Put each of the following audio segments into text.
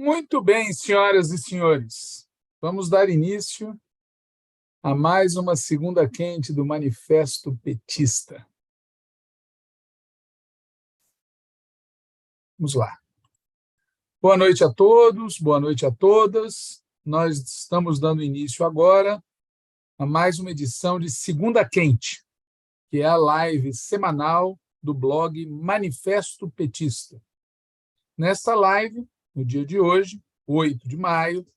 Muito bem, senhoras e senhores. Vamos dar início a mais uma segunda quente do Manifesto Petista. Vamos lá. Boa noite a todos, boa noite a todas. Nós estamos dando início agora a mais uma edição de Segunda Quente, que é a live semanal do blog Manifesto Petista. Nesta live, no dia de hoje, 8 de maio,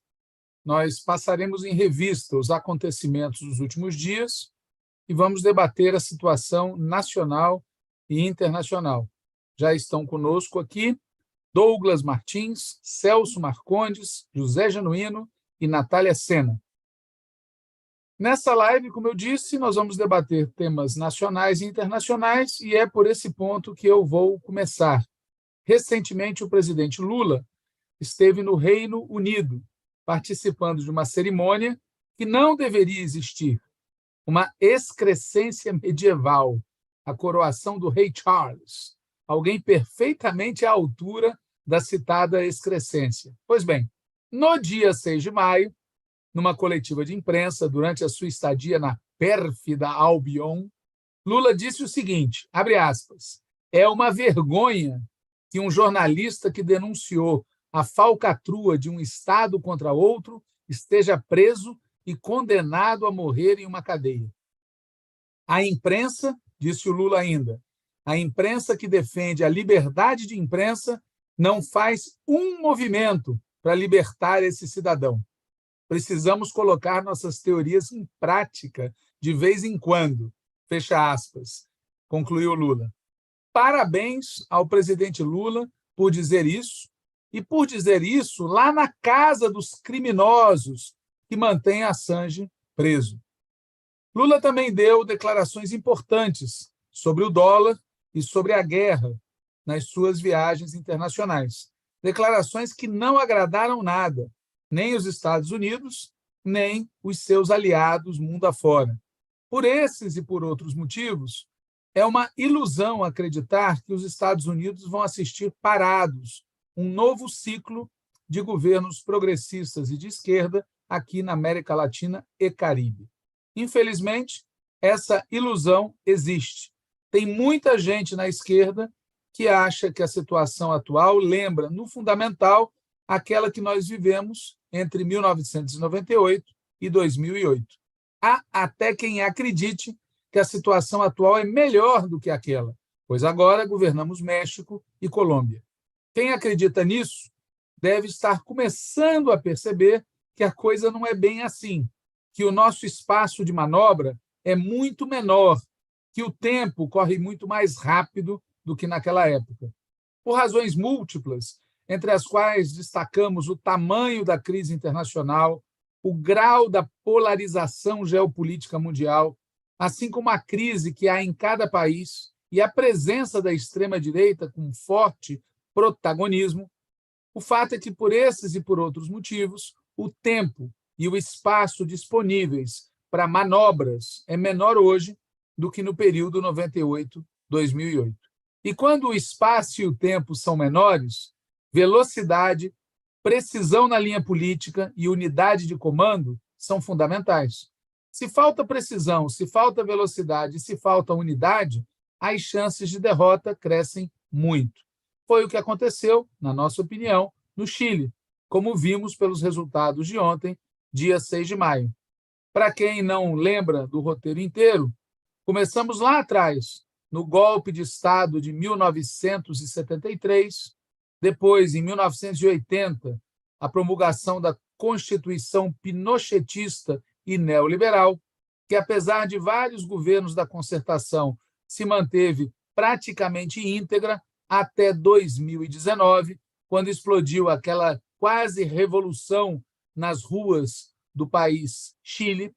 nós passaremos em revista os acontecimentos dos últimos dias e vamos debater a situação nacional e internacional. Já estão conosco aqui Douglas Martins, Celso Marcondes, José Genuíno e Natália Sena. Nessa live, como eu disse, nós vamos debater temas nacionais e internacionais e é por esse ponto que eu vou começar. Recentemente, o presidente Lula esteve no Reino Unido, participando de uma cerimônia que não deveria existir, uma excrescência medieval, a coroação do rei Charles, alguém perfeitamente à altura da citada excrescência. Pois bem, no dia 6 de maio, numa coletiva de imprensa, durante a sua estadia na pérfida Albion, Lula disse o seguinte, abre aspas, é uma vergonha que um jornalista que denunciou a falcatrua de um Estado contra outro esteja preso e condenado a morrer em uma cadeia. A imprensa, disse o Lula ainda, a imprensa que defende a liberdade de imprensa não faz um movimento para libertar esse cidadão. Precisamos colocar nossas teorias em prática de vez em quando, fecha aspas, concluiu Lula. Parabéns ao presidente Lula por dizer isso, e por dizer isso lá na casa dos criminosos que mantêm Assange preso. Lula também deu declarações importantes sobre o dólar e sobre a guerra nas suas viagens internacionais. Declarações que não agradaram nada, nem os Estados Unidos, nem os seus aliados mundo afora. Por esses e por outros motivos, é uma ilusão acreditar que os Estados Unidos vão assistir parados um novo ciclo de governos progressistas e de esquerda aqui na América Latina e Caribe. Infelizmente, essa ilusão existe. Tem muita gente na esquerda que acha que a situação atual lembra, no fundamental, aquela que nós vivemos entre 1998 e 2008. Há até quem acredite que a situação atual é melhor do que aquela, pois agora governamos México e Colômbia. Quem acredita nisso deve estar começando a perceber que a coisa não é bem assim, que o nosso espaço de manobra é muito menor, que o tempo corre muito mais rápido do que naquela época. Por razões múltiplas, entre as quais destacamos o tamanho da crise internacional, o grau da polarização geopolítica mundial, assim como a crise que há em cada país e a presença da extrema-direita com forte protagonismo, o fato é que, por esses e por outros motivos, o tempo e o espaço disponíveis para manobras é menor hoje do que no período 98-2008. E quando o espaço e o tempo são menores, velocidade, precisão na linha política e unidade de comando são fundamentais. Se falta precisão, se falta velocidade, se falta unidade, as chances de derrota crescem muito. Foi o que aconteceu, na nossa opinião, no Chile, como vimos pelos resultados de ontem, dia 6 de maio. Para quem não lembra do roteiro inteiro, começamos lá atrás, no golpe de Estado de 1973, depois, em 1980, a promulgação da Constituição pinochetista e neoliberal, que, apesar de vários governos da concertação, se manteve praticamente íntegra até 2019, quando explodiu aquela quase revolução nas ruas do país Chile,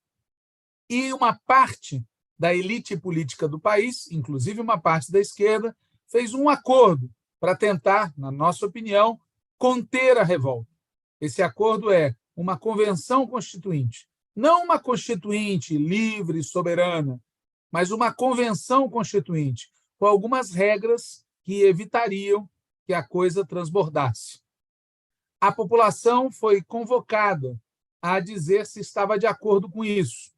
e uma parte da elite política do país, inclusive uma parte da esquerda, fez um acordo para tentar, na nossa opinião, conter a revolta. Esse acordo é uma convenção constituinte, não uma constituinte livre e soberana, mas uma convenção constituinte, com algumas regras que evitariam que a coisa transbordasse. a população foi convocada a dizer se estava de acordo com isso.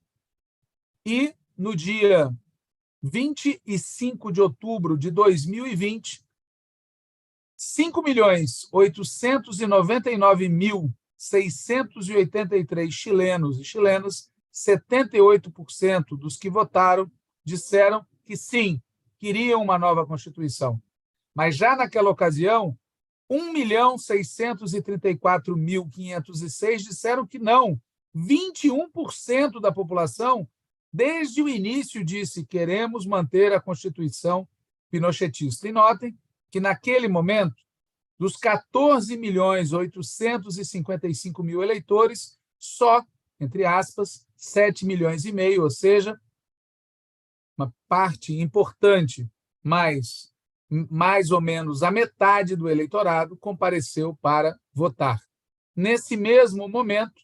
E, no dia 25 de outubro de 2020, 5.899.683 chilenos e chilenas, 78% dos que votaram, disseram que sim, queriam uma nova Constituição. Mas já naquela ocasião, 1.634.506 disseram que não. 21% da população, desde o início, disse: queremos manter a Constituição pinochetista. E notem que, naquele momento, dos 14.855.000 eleitores, só, entre aspas, 7,5 milhões, ou seja, uma parte importante, mas mais ou menos a metade do eleitorado compareceu para votar. Nesse mesmo momento,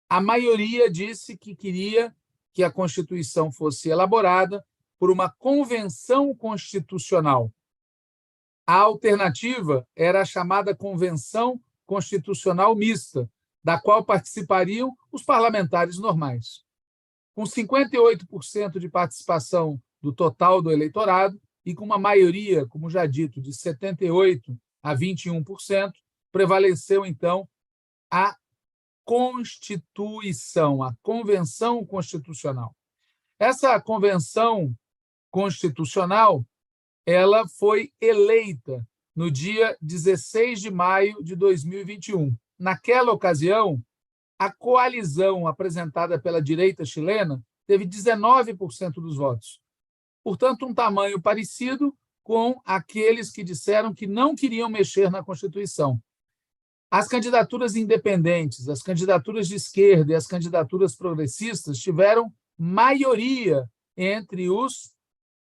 a maioria disse que queria que a Constituição fosse elaborada por uma convenção constitucional. A alternativa era a chamada Convenção Constitucional Mista, da qual participariam os parlamentares normais. Com 58% de participação do total do eleitorado e com uma maioria, como já dito, de 78% a 21%, prevaleceu, então, a Constituição, a Convenção Constitucional. Essa Convenção Constitucional ela foi eleita no dia 16 de maio de 2021. Naquela ocasião, a coalizão apresentada pela direita chilena teve 19% dos votos. Portanto, um tamanho parecido com aqueles que disseram que não queriam mexer na Constituição. As candidaturas independentes, as candidaturas de esquerda e as candidaturas progressistas tiveram maioria entre os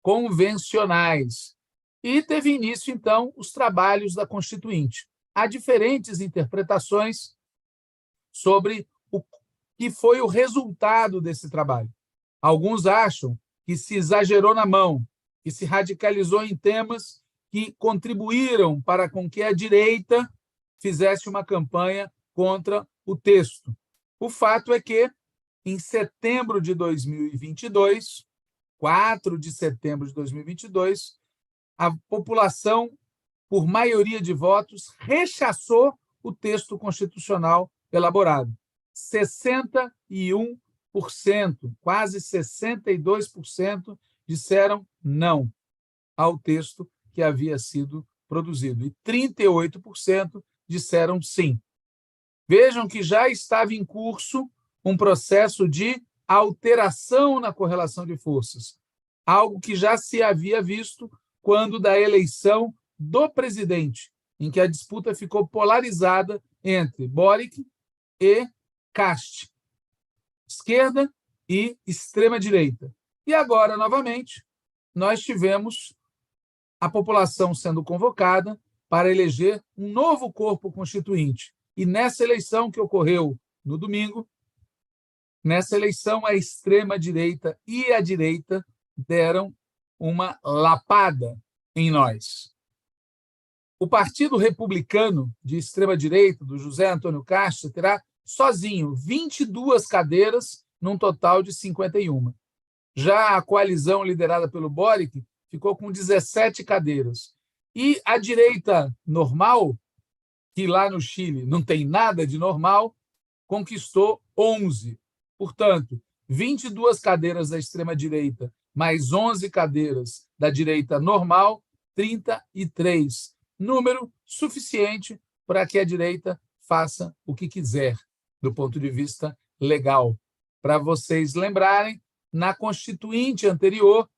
convencionais. E teve início, então, os trabalhos da Constituinte. Há diferentes interpretações sobre o que foi o resultado desse trabalho. Alguns acham que se exagerou na mão, que se radicalizou em temas que contribuíram para com que a direita fizesse uma campanha contra o texto. O fato é que, em setembro de 2022, 4 de setembro de 2022, a população, por maioria de votos, rechaçou o texto constitucional elaborado. 61%, quase 62%, disseram não ao texto que havia sido produzido. E 38% disseram sim. Vejam que já estava em curso um processo de alteração na correlação de forças, algo que já se havia visto quando da eleição do presidente, em que a disputa ficou polarizada entre Boric e Kast, esquerda e extrema-direita. E agora, novamente, nós tivemos a população sendo convocada para eleger um novo corpo constituinte. E nessa eleição que ocorreu no domingo, nessa eleição, a extrema-direita e a direita deram uma lapada em nós. O Partido Republicano de extrema-direita, do José Antônio Castro, terá sozinho 22 cadeiras, num total de 51. Já a coalizão liderada pelo Boric ficou com 17 cadeiras. E a direita normal, que lá no Chile não tem nada de normal, conquistou 11. Portanto, 22 cadeiras da extrema-direita, mais 11 cadeiras da direita normal, 33. Número suficiente para que a direita faça o que quiser, do ponto de vista legal. Para vocês lembrarem, na Constituinte anterior,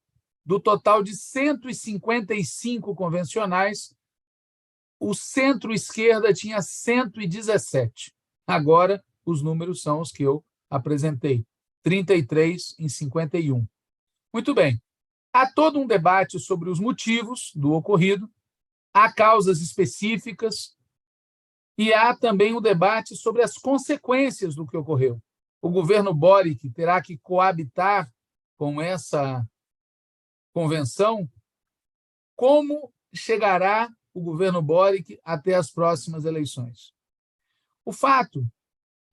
do total de 155 convencionais, o centro-esquerda tinha 117. Agora, os números são os que eu apresentei, 33 em 51. Muito bem. Há todo um debate sobre os motivos do ocorrido, há causas específicas e há também um debate sobre as consequências do que ocorreu. O governo Boric terá que coabitar com essa convenção. Como chegará o governo Boric até as próximas eleições? O fato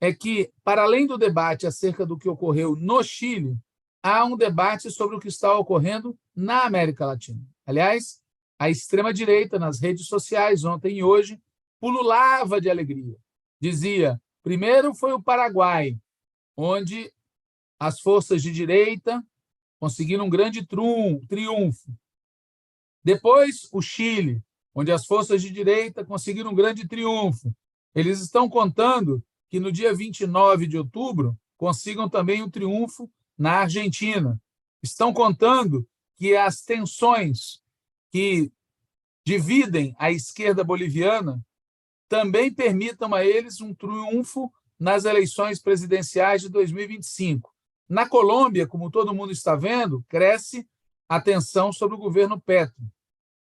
é que, para além do debate acerca do que ocorreu no Chile, há um debate sobre o que está ocorrendo na América Latina. Aliás, a extrema-direita, nas redes sociais, ontem e hoje, pululava de alegria. Dizia, primeiro foi o Paraguai, onde as forças de direita conseguiram um grande triunfo. Depois, o Chile, onde as forças de direita conseguiram um grande triunfo. Eles estão contando que no dia 29 de outubro consigam também um triunfo na Argentina. Estão contando que as tensões que dividem a esquerda boliviana também permitam a eles um triunfo nas eleições presidenciais de 2025. Na Colômbia, como todo mundo está vendo, cresce a tensão sobre o governo Petro.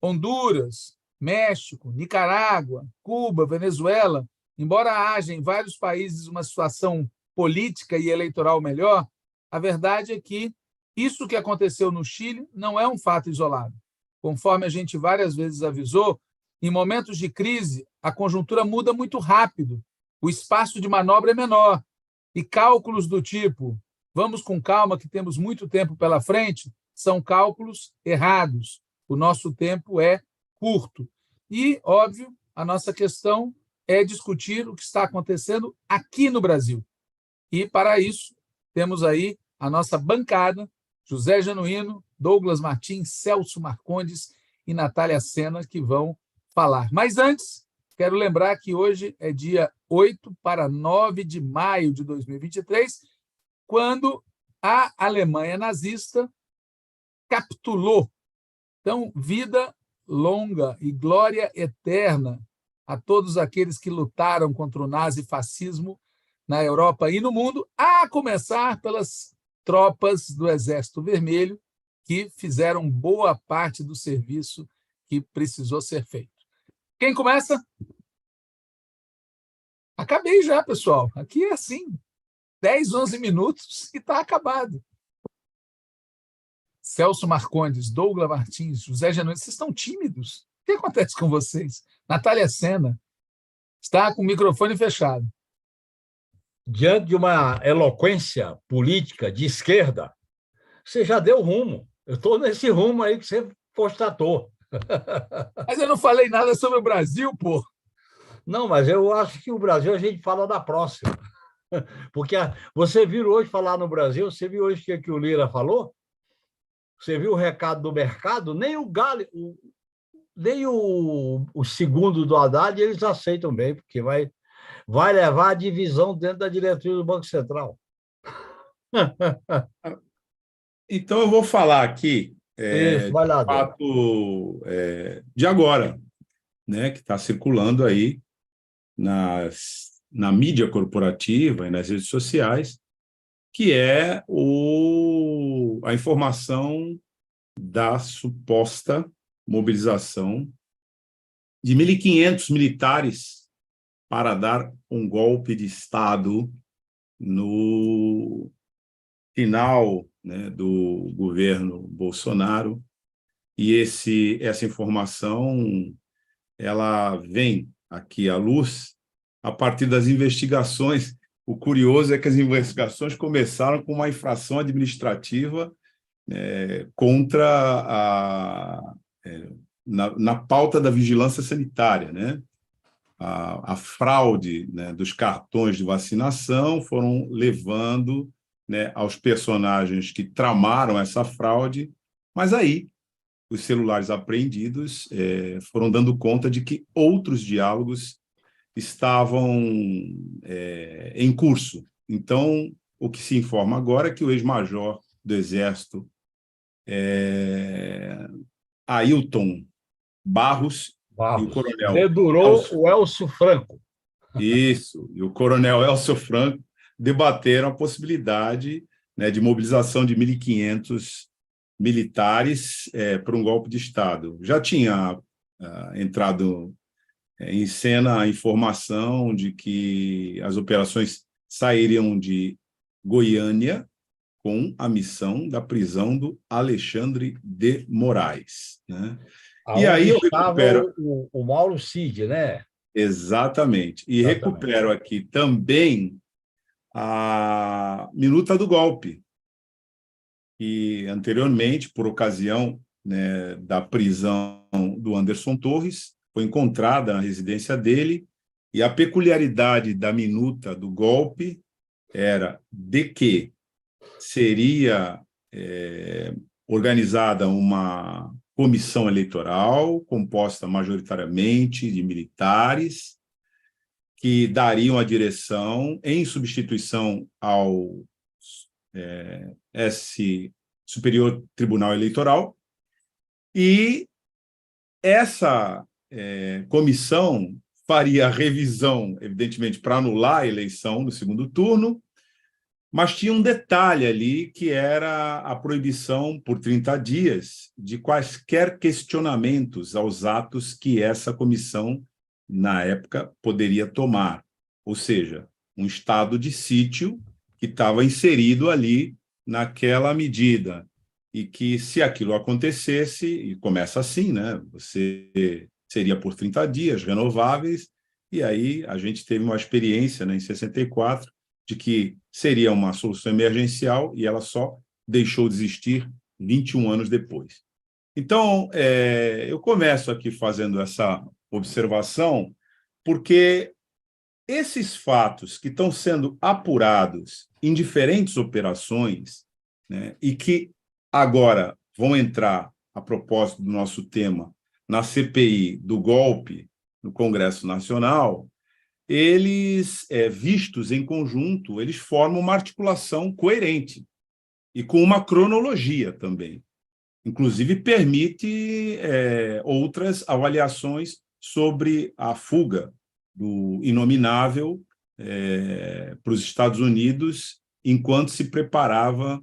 Honduras, México, Nicarágua, Cuba, Venezuela, embora haja em vários países uma situação política e eleitoral melhor, a verdade é que isso que aconteceu no Chile não é um fato isolado. Conforme a gente várias vezes avisou, em momentos de crise, a conjuntura muda muito rápido, o espaço de manobra é menor, e cálculos do tipo vamos com calma que temos muito tempo pela frente, são cálculos errados. O nosso tempo é curto. E, óbvio, a nossa questão é discutir o que está acontecendo aqui no Brasil. E, para isso, temos aí a nossa bancada, José Genuíno, Douglas Martins, Celso Marcondes e Natália Sena, que vão falar. Mas antes, quero lembrar que hoje é dia 8 para 9 de maio de 2023, quando a Alemanha nazista capitulou. Então, vida longa e glória eterna a todos aqueles que lutaram contra o nazifascismo na Europa e no mundo, a começar pelas tropas do Exército Vermelho, que fizeram boa parte do serviço que precisou ser feito. Quem começa? Acabei já, pessoal. Aqui é assim, 10, 11 minutos e está acabado. Celso Marcondes, Douglas Martins, José Genuíno, vocês estão tímidos? O que acontece com vocês? Natália Sena está com o microfone fechado. Diante de uma eloquência política de esquerda, você já deu rumo. Eu estou nesse rumo aí que você constatou. Mas eu não falei nada sobre o Brasil, pô. Não, mas eu acho que o Brasil a gente fala da próxima. Porque você viu hoje falar no Brasil, você viu hoje o que o Lira falou? Você viu o recado do mercado? Nem o Gale, nem o segundo do Haddad eles aceitam bem, porque vai levar a divisão dentro da diretoria do Banco Central. Então, eu vou falar aqui Isso, vai lá, de fato de agora, né, que está circulando aí na mídia corporativa e nas redes sociais, que é a informação da suposta mobilização de 1.500 militares para dar um golpe de Estado no final, né, do governo Bolsonaro. E essa informação ela vem aqui à luz a partir das investigações. O curioso é que as investigações começaram com uma infração administrativa na pauta da vigilância sanitária, né? A fraude, né, dos cartões de vacinação foram levando, né, aos personagens que tramaram essa fraude, mas aí os celulares apreendidos foram dando conta de que outros diálogos estavam em curso. Então, o que se informa agora é que o ex-major do Exército, Ailton Barros, e o coronel dedurou o Elcio Franco. Isso, e o coronel Elcio Franco debateram a possibilidade, né, de mobilização de 1.500 militares para um golpe de Estado. Já tinha entrado em cena a informação de que as operações sairiam de Goiânia com a missão da prisão do Alexandre de Moraes, né? E aí eu recupero o Mauro Cid, né? Exatamente. E Exatamente. recupero aqui também a minuta do golpe, que anteriormente, por ocasião, né, da prisão do Anderson Torres, foi encontrada na residência dele, e a peculiaridade da minuta do golpe era de que seria organizada uma comissão eleitoral composta majoritariamente de militares que dariam a direção em substituição ao Superior Tribunal Eleitoral, e essa comissão faria a revisão, evidentemente, para anular a eleição no segundo turno, mas tinha um detalhe ali, que era a proibição por 30 dias de quaisquer questionamentos aos atos que essa comissão, na época, poderia tomar. Ou seja, um estado de sítio que estava inserido ali naquela medida. E que, se aquilo acontecesse, e começa assim, né? Você seria por 30 dias, renováveis, e aí a gente teve uma experiência, né, em 64, de que seria uma solução emergencial, e ela só deixou de existir 21 anos depois. Então, eu começo aqui fazendo essa observação, porque esses fatos que estão sendo apurados em diferentes operações, né, e que agora vão entrar, a propósito do nosso tema, na CPI do golpe no Congresso Nacional, eles, vistos em conjunto, eles formam uma articulação coerente e com uma cronologia também. Inclusive, permite outras avaliações sobre a fuga do inominável para os Estados Unidos, enquanto se preparava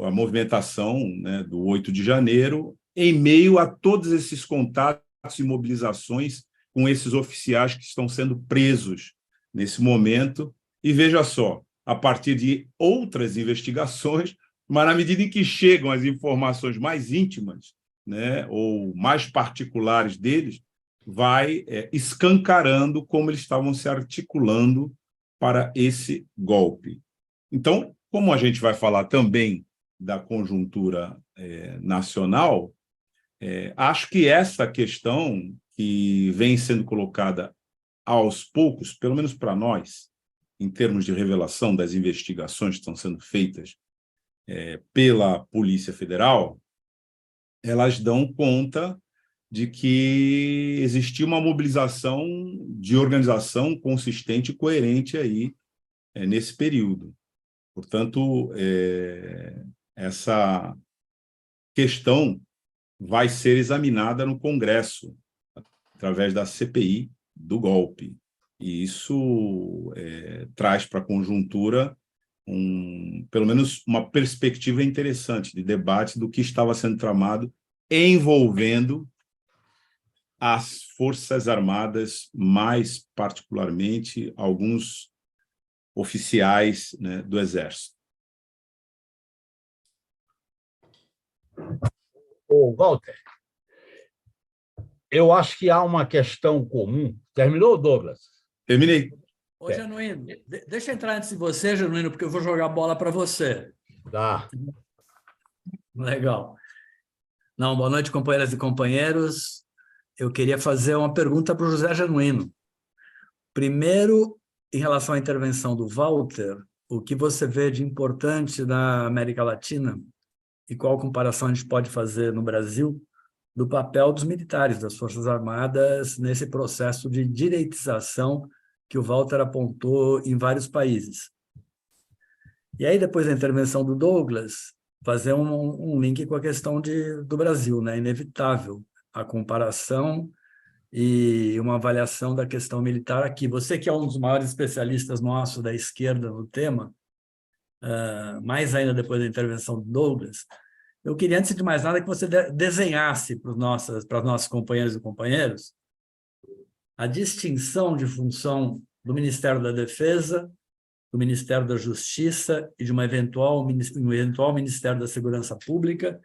a movimentação, né, do 8 de janeiro, em meio a todos esses contatos e mobilizações com esses oficiais que estão sendo presos nesse momento. E veja só, a partir de outras investigações, mas na medida em que chegam as informações mais íntimas, né, ou mais particulares deles, vai escancarando como eles estavam se articulando para esse golpe. Então, como a gente vai falar também da conjuntura nacional, acho que essa questão que vem sendo colocada aos poucos, pelo menos para nós, em termos de revelação das investigações que estão sendo feitas pela Polícia Federal, elas dão conta de que existia uma mobilização de organização consistente e coerente aí nesse período. Portanto, essa questão vai ser examinada no Congresso, através da CPI do golpe. E isso traz para a conjuntura, pelo menos, uma perspectiva interessante de debate do que estava sendo tramado, envolvendo as Forças Armadas, mais particularmente alguns oficiais, né, do Exército. Ô, Walter, eu acho que há uma questão comum. Terminou, Douglas? Terminei. Ô, Genuíno, deixa eu entrar antes de você, Genuíno, porque eu vou jogar a bola para você. Tá. Legal. Não, boa noite, companheiras e companheiros. Eu queria fazer uma pergunta para o José Genuíno. Primeiro, em relação à intervenção do Walter, o que você vê de importante na América Latina e qual comparação a gente pode fazer no Brasil do papel dos militares, das Forças Armadas, nesse processo de direitização que o Walter apontou em vários países. E aí, depois da intervenção do Douglas, fazer um link com a questão do Brasil, né? Inevitável a comparação e uma avaliação da questão militar aqui. Você que é um dos maiores especialistas nossos da esquerda no tema, mais ainda depois da intervenção do Douglas, eu queria, antes de mais nada, que você desenhasse para os nossos companheiros e companheiros a distinção de função do Ministério da Defesa, do Ministério da Justiça e de um eventual Ministério da Segurança Pública,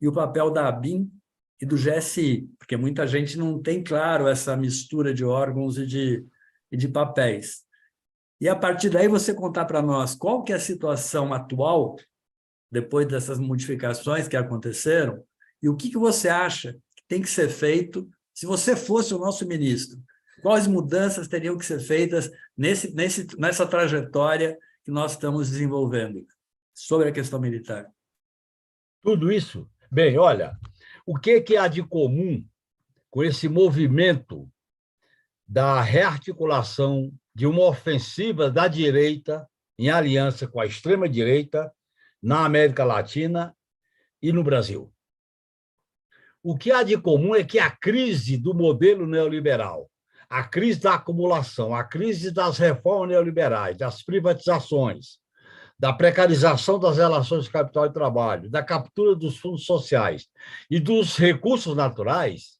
e o papel da ABIN e do GSI, porque muita gente não tem claro essa mistura de órgãos e de papéis. E, a partir daí, você contar para nós qual que é a situação atual, depois dessas modificações que aconteceram, e o que você acha que tem que ser feito se você fosse o nosso ministro. Quais mudanças teriam que ser feitas nessa trajetória que nós estamos desenvolvendo sobre a questão militar? Tudo isso? Bem, olha, o que há de comum com esse movimento da rearticulação de uma ofensiva da direita em aliança com a extrema-direita na América Latina e no Brasil? O que há de comum é que a crise do modelo neoliberal, a crise da acumulação, a crise das reformas neoliberais, das privatizações, da precarização das relações de capital e trabalho, da captura dos fundos sociais e dos recursos naturais,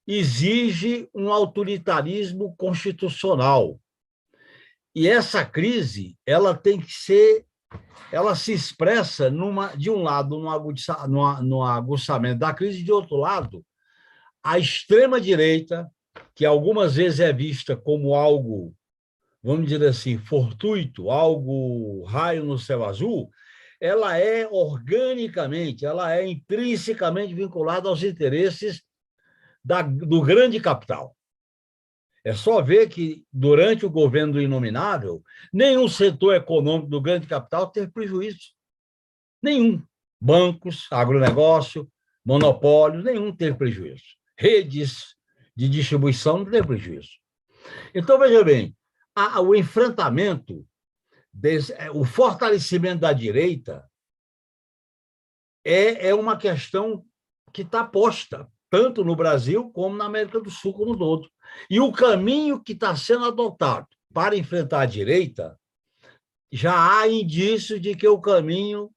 exige um autoritarismo constitucional. E essa crise, ela se expressa de um lado no aguçamento da crise, de outro lado, a extrema-direita, que algumas vezes é vista como algo, vamos dizer assim, fortuito, algo raio no céu azul, ela é organicamente, ela é intrinsecamente vinculada aos interesses do grande capital. É só ver que, durante o governo do Inominável, nenhum setor econômico do grande capital teve prejuízo. Nenhum. Bancos, agronegócio, monopólios, nenhum teve prejuízo. Redes de distribuição não teve prejuízo. Então, veja bem, o enfrentamento, o fortalecimento da direita é uma questão que está posta, tanto no Brasil como na América do Sul como no todo. E o caminho que está sendo adotado para enfrentar a direita, já há indício de que o caminho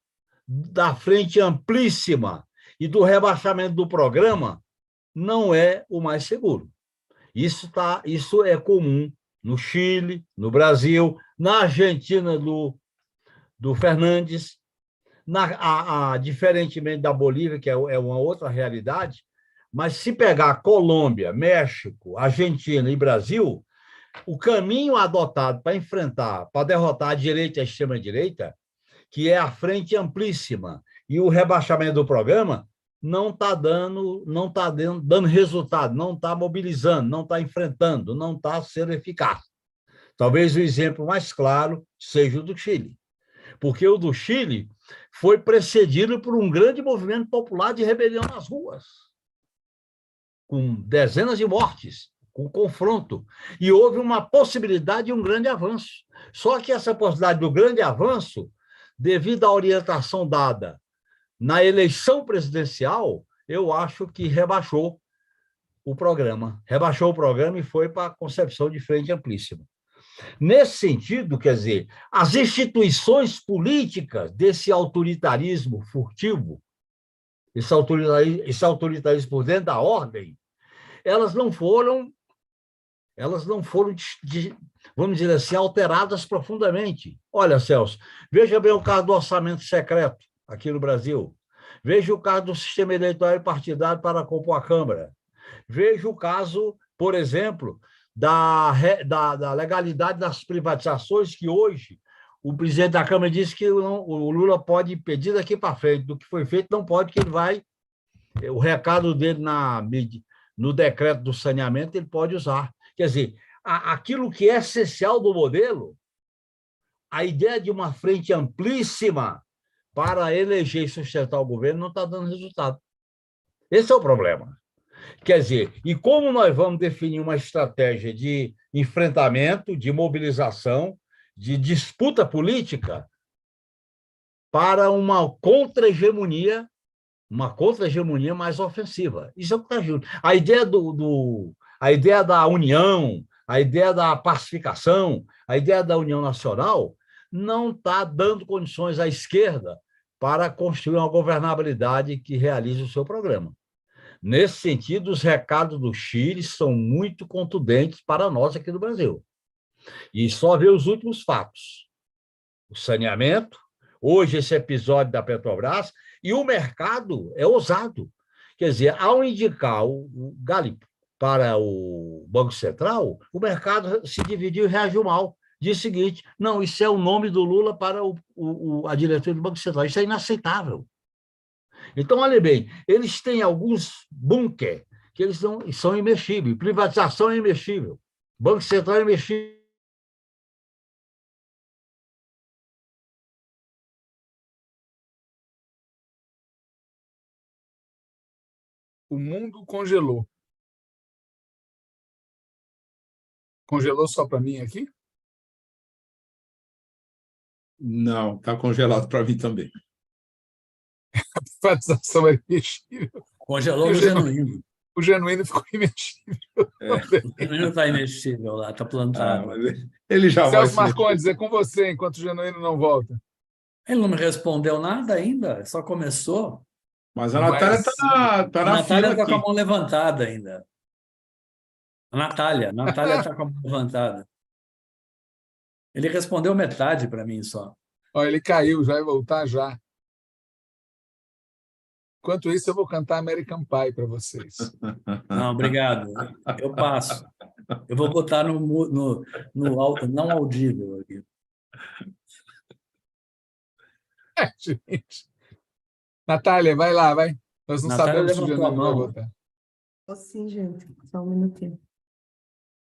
da frente amplíssima e do rebaixamento do programa não é o mais seguro. Isso é comum no Chile, no Brasil, na Argentina do Fernandes, diferentemente da Bolívia, que é uma outra realidade. Mas se pegar Colômbia, México, Argentina e Brasil, o caminho adotado para derrotar a direita e a extrema-direita, que é a frente amplíssima e o rebaixamento do programa, não está dando resultado, não está mobilizando, não está enfrentando, não está sendo eficaz. Talvez o exemplo mais claro seja o do Chile, porque o do Chile foi precedido por um grande movimento popular de rebelião nas ruas, com dezenas de mortes, com confronto, e houve uma possibilidade de um grande avanço. Só que essa possibilidade do grande avanço, devido à orientação dada na eleição presidencial, eu acho que rebaixou o programa e foi para a concepção de frente amplíssima. Nesse sentido, quer dizer, as instituições políticas desse autoritarismo furtivo, esse autoritarismo por dentro da ordem, elas não foram, vamos dizer assim, alteradas profundamente. Olha, Celso, veja bem o caso do orçamento secreto aqui no Brasil. Veja o caso do sistema eleitoral e partidário para compor a Câmara. Veja o caso, por exemplo, da legalidade das privatizações, que hoje o presidente da Câmara disse que o Lula pode pedir daqui para frente. Do que foi feito, não pode, que ele vai... O recado dele no decreto do saneamento, ele pode usar. Quer dizer, aquilo que é essencial do modelo, a ideia de uma frente amplíssima para eleger e sustentar o governo não está dando resultado. Esse é o problema. Quer dizer, e como nós vamos definir uma estratégia de enfrentamento, de mobilização, de disputa política para uma contra-hegemonia mais ofensiva? Isso é o que está junto. A ideia da união, a ideia da pacificação, a ideia da união nacional não está dando condições à esquerda para construir uma governabilidade que realize o seu programa. Nesse sentido, os recados do Chile são muito contundentes para nós aqui no Brasil. E só ver os últimos fatos. O saneamento, hoje esse episódio da Petrobras, e o mercado é ousado. Quer dizer, ao indicar o Galip para o Banco Central, o mercado se dividiu e reagiu mal. Disse o seguinte: não, isso é o nome do Lula para a diretoria do Banco Central. Isso é inaceitável. Então, olha bem, eles têm alguns bunker que eles são imexíveis. Privatização é imexível. Banco Central é imexível. O mundo congelou. Congelou só para mim aqui? Não, está congelado para mim também. A privatização é imexível. Congelou no Genuíno. O Genuíno ficou imexível. O Genuíno está imexível lá, está plantado. Mas ele já vai Celso se Marcondes, é com você, enquanto o Genuíno não volta. Ele não me respondeu nada ainda, só começou. Mas a Natália está A na Natália fila está com a aqui. mão levantada ainda. A Natália está com a mão levantada. Ele respondeu metade para mim só. Ó, ele caiu, já vai voltar já. Enquanto isso, eu vou cantar American Pie para vocês. Não, obrigado. Eu passo. Eu vou botar no não audível aqui. Gente. Natália, vai lá, vai. Nós não Natália sabemos se o levantou a Genuíno vai mão. voltar. Sim, gente, só um minutinho.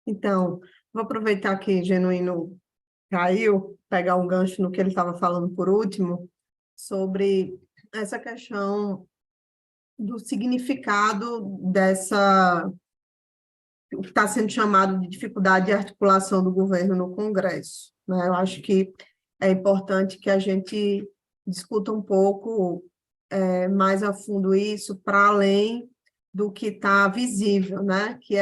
Então, vou aproveitar que Genuíno caiu, pegar um gancho no que ele estava falando por último, sobre essa questão do significado dessa, o que está sendo chamado de dificuldade de articulação do governo no Congresso, né? Eu acho que é importante que a gente discuta um pouco mais a fundo isso, para além do que está visível, né? Que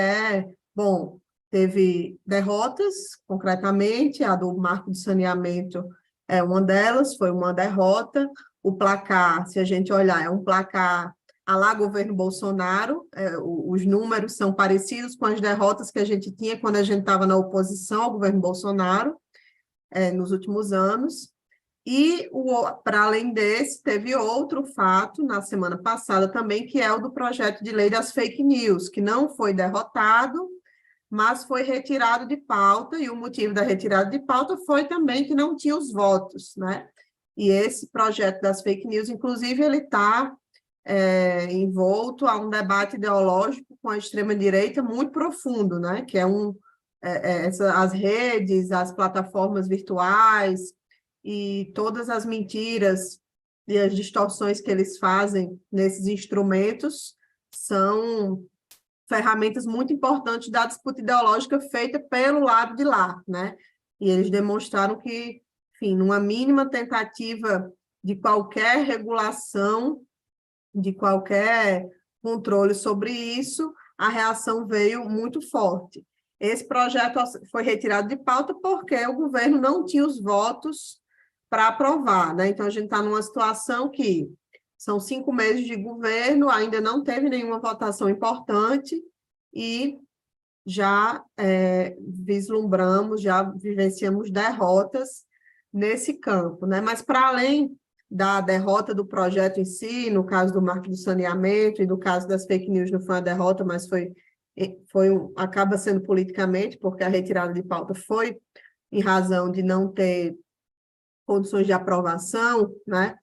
bom, teve derrotas, concretamente, a do marco de saneamento é uma delas, foi uma derrota. O placar, se a gente olhar, é um placar à lá governo Bolsonaro, os números são parecidos com as derrotas que a gente tinha quando a gente estava na oposição ao governo Bolsonaro, nos últimos anos. E, para além desse, teve outro fato na semana passada também, que é o do projeto de lei das fake news, que não foi derrotado, mas foi retirado de pauta, e o motivo da retirada de pauta foi também que não tinha os votos, né? E esse projeto das fake news, inclusive, ele está envolto a um debate ideológico com a extrema-direita muito profundo, né? Que as redes, as plataformas virtuais e todas as mentiras e as distorções que eles fazem nesses instrumentos são ferramentas muito importantes da disputa ideológica feita pelo lado de lá, né? E eles demonstraram que, enfim, numa mínima tentativa de qualquer regulação, de qualquer controle sobre isso, a reação veio muito forte. Esse projeto foi retirado de pauta porque o governo não tinha os votos para aprovar, né? Então, a gente está numa situação que são 5 meses de governo, ainda não teve nenhuma votação importante e já vislumbramos, já vivenciamos derrotas nesse campo, né? Mas, para além da derrota do projeto em si, no caso do marco do saneamento e no caso das fake news, não foi uma derrota, mas acaba sendo politicamente, porque a retirada de pauta foi em razão de não ter condições de aprovação, né?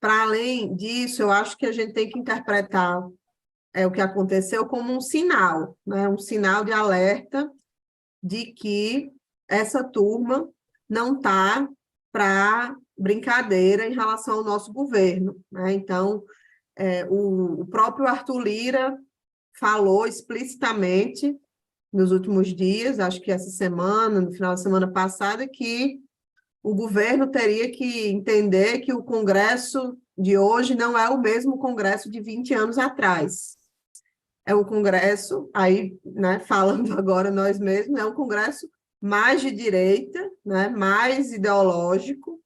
Para além disso, eu acho que a gente tem que interpretar o que aconteceu como um sinal, né? Um sinal de alerta de que essa turma não está para brincadeira em relação ao nosso governo, né? Então, o próprio Arthur Lira falou explicitamente nos últimos dias, acho que essa semana, no final da semana passada, que o governo teria que entender que o Congresso de hoje não é o mesmo Congresso de 20 anos atrás. É um Congresso, aí, né, falando agora nós mesmos, é um Congresso mais de direita, né, mais ideológico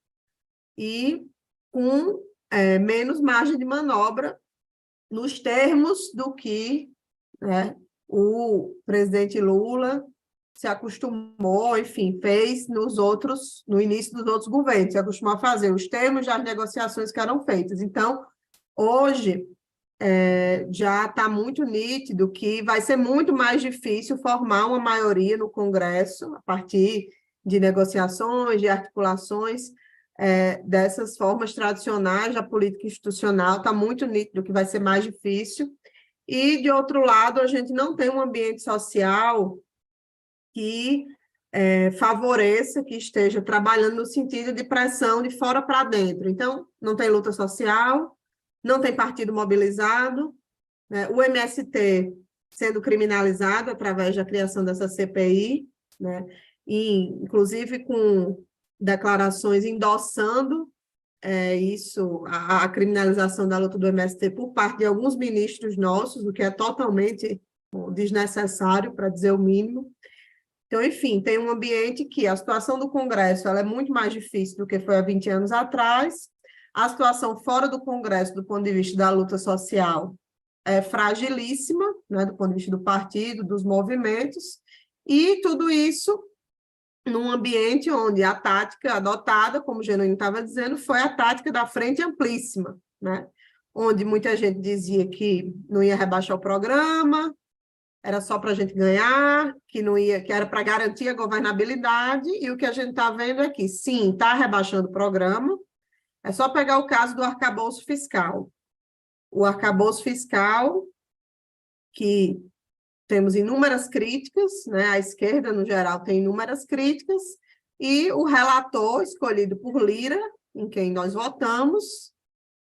e com menos margem de manobra nos termos do que, né, o presidente Lula se acostumou, enfim, fez no início dos outros governos, se acostumou a fazer os termos das negociações que eram feitas. Então, hoje, já está muito nítido que vai ser muito mais difícil formar uma maioria no Congresso, a partir de negociações, de articulações, dessas formas tradicionais da política institucional, está muito nítido que vai ser mais difícil. E, de outro lado, a gente não tem um ambiente social que favoreça, que esteja trabalhando no sentido de pressão de fora para dentro. Então, não tem luta social, não tem partido mobilizado, né? O MST sendo criminalizado através da criação dessa CPI, né? E, inclusive, com declarações endossando isso, a criminalização da luta do MST por parte de alguns ministros nossos, o que é totalmente desnecessário, para dizer o mínimo. Então, enfim, tem um ambiente que a situação do Congresso ela é muito mais difícil do que foi há 20 anos atrás, a situação fora do Congresso, do ponto de vista da luta social, é fragilíssima, né, do ponto de vista do partido, dos movimentos, e tudo isso num ambiente onde a tática adotada, como o Genuíno estava dizendo, foi a tática da frente amplíssima, né? Onde muita gente dizia que não ia rebaixar o programa, era só para a gente ganhar, que não ia, que era para garantir a governabilidade, e o que a gente está vendo é que, sim, está rebaixando o programa, é só pegar o caso do arcabouço fiscal. O arcabouço fiscal, que temos inúmeras críticas, né? A esquerda, no geral, tem inúmeras críticas, e o relator, escolhido por Lira, em quem nós votamos,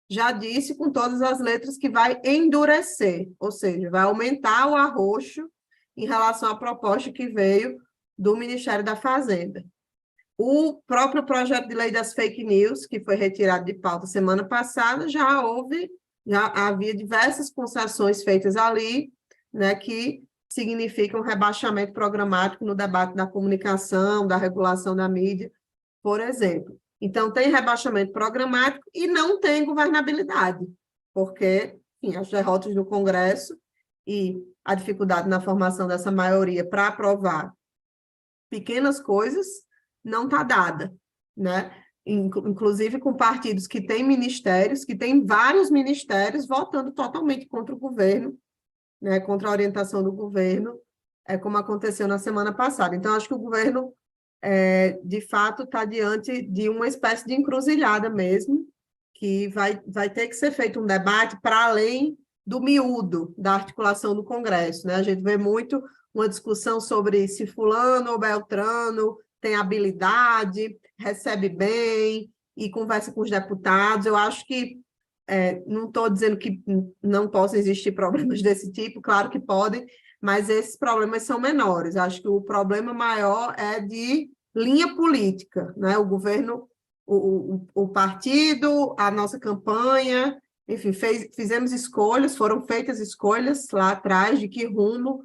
já disse com todas as letras que vai endurecer, ou seja, vai aumentar o arroxo em relação à proposta que veio do Ministério da Fazenda. O próprio projeto de lei das fake news, que foi retirado de pauta semana passada, já havia diversas concessões feitas ali, né, que significam rebaixamento programático no debate da comunicação, da regulação da mídia, por exemplo. Então, tem rebaixamento programático e não tem governabilidade, porque, enfim, as derrotas do Congresso e a dificuldade na formação dessa maioria para aprovar pequenas coisas não está dada, né? Inclusive com partidos que têm ministérios, que têm vários ministérios votando totalmente contra o governo, né, contra a orientação do governo, como aconteceu na semana passada. Então, acho que o governo, de fato, está diante de uma espécie de encruzilhada mesmo, que vai ter que ser feito um debate para além do miúdo da articulação do Congresso, né? A gente vê muito uma discussão sobre se fulano ou beltrano tem habilidade, recebe bem e conversa com os deputados. Eu acho que não estou dizendo que não possam existir problemas desse tipo, claro que podem, mas esses problemas são menores. Acho que o problema maior é de linha política, né? O governo, o partido, a nossa campanha, enfim, fizemos escolhas, foram feitas escolhas lá atrás de que rumo,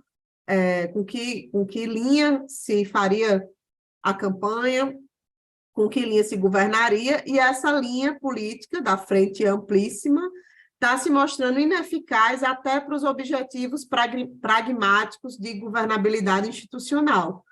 com que linha se faria a campanha, com que linha se governaria, e essa linha política da frente amplíssima está se mostrando ineficaz até para os objetivos pragmáticos de governabilidade institucional,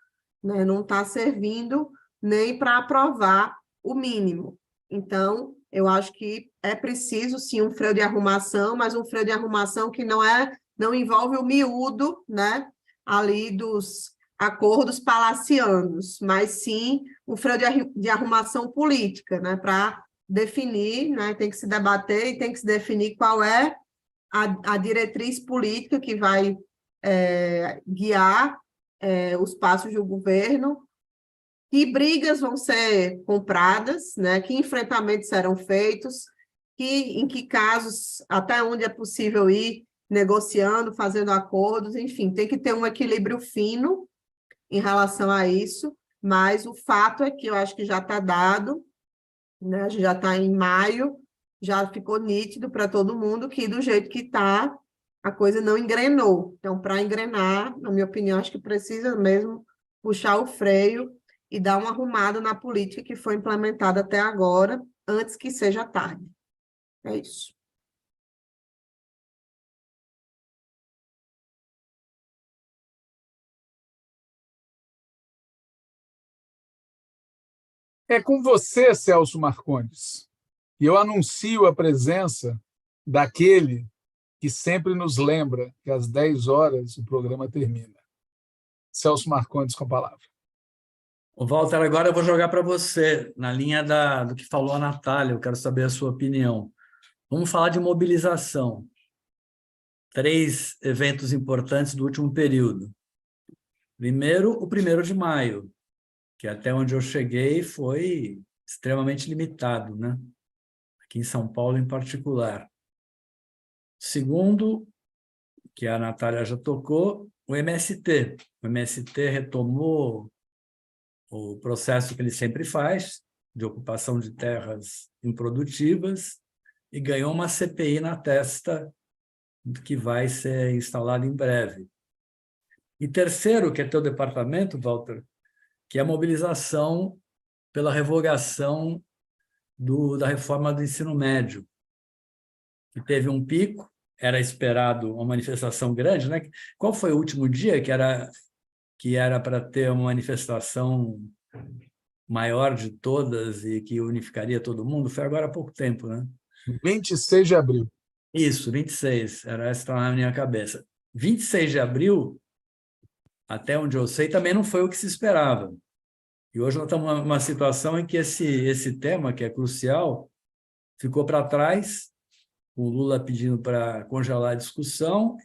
né? Não está servindo nem para aprovar o mínimo. Então, eu acho que é preciso, sim, um freio de arrumação, mas um freio de arrumação que não envolve o miúdo, né, ali dos acordos palacianos, mas sim um freio de arrumação política, né, para definir, né, tem que se debater e tem que se definir qual é a diretriz política que vai guiar os passos do governo, que brigas vão ser compradas, né, que enfrentamentos serão feitos, em que casos, até onde é possível ir negociando, fazendo acordos, enfim, tem que ter um equilíbrio fino em relação a isso, mas o fato é que eu acho que já está dado, né? A gente já está em maio, já ficou nítido para todo mundo que, do jeito que está, a coisa não engrenou. Então, para engrenar, na minha opinião, acho que precisa mesmo puxar o freio e dar uma arrumada na política que foi implementada até agora, antes que seja tarde. É isso. É com você, Celso Marcondes, e eu anuncio a presença daquele que sempre nos lembra que às 10 horas o programa termina. Celso Marcondes com a palavra. Ô, Walter, agora eu vou jogar para você, na linha do que falou a Natália, eu quero saber a sua opinião. Vamos falar de mobilização. 3 eventos importantes do último período. Primeiro, o 1º de maio, que até onde eu cheguei foi extremamente limitado, né? Aqui em São Paulo em particular. Segundo, que a Natália já tocou, o MST. O MST retomou o processo que ele sempre faz, de ocupação de terras improdutivas, e ganhou uma CPI na testa, que vai ser instalada em breve. E terceiro, que é teu departamento, Walter, que é a mobilização pela revogação da reforma do ensino médio, que teve um pico, era esperado uma manifestação grande, né? Qual foi o último dia que era para ter uma manifestação maior de todas e que unificaria todo mundo? Foi agora há pouco tempo, né? 26 de abril. Isso, 26, era essa que estava na minha cabeça. 26 de abril, até onde eu sei, também não foi o que se esperava. E hoje nós estamos numa situação em que esse tema, que é crucial, ficou para trás, o Lula pedindo para congelar a discussão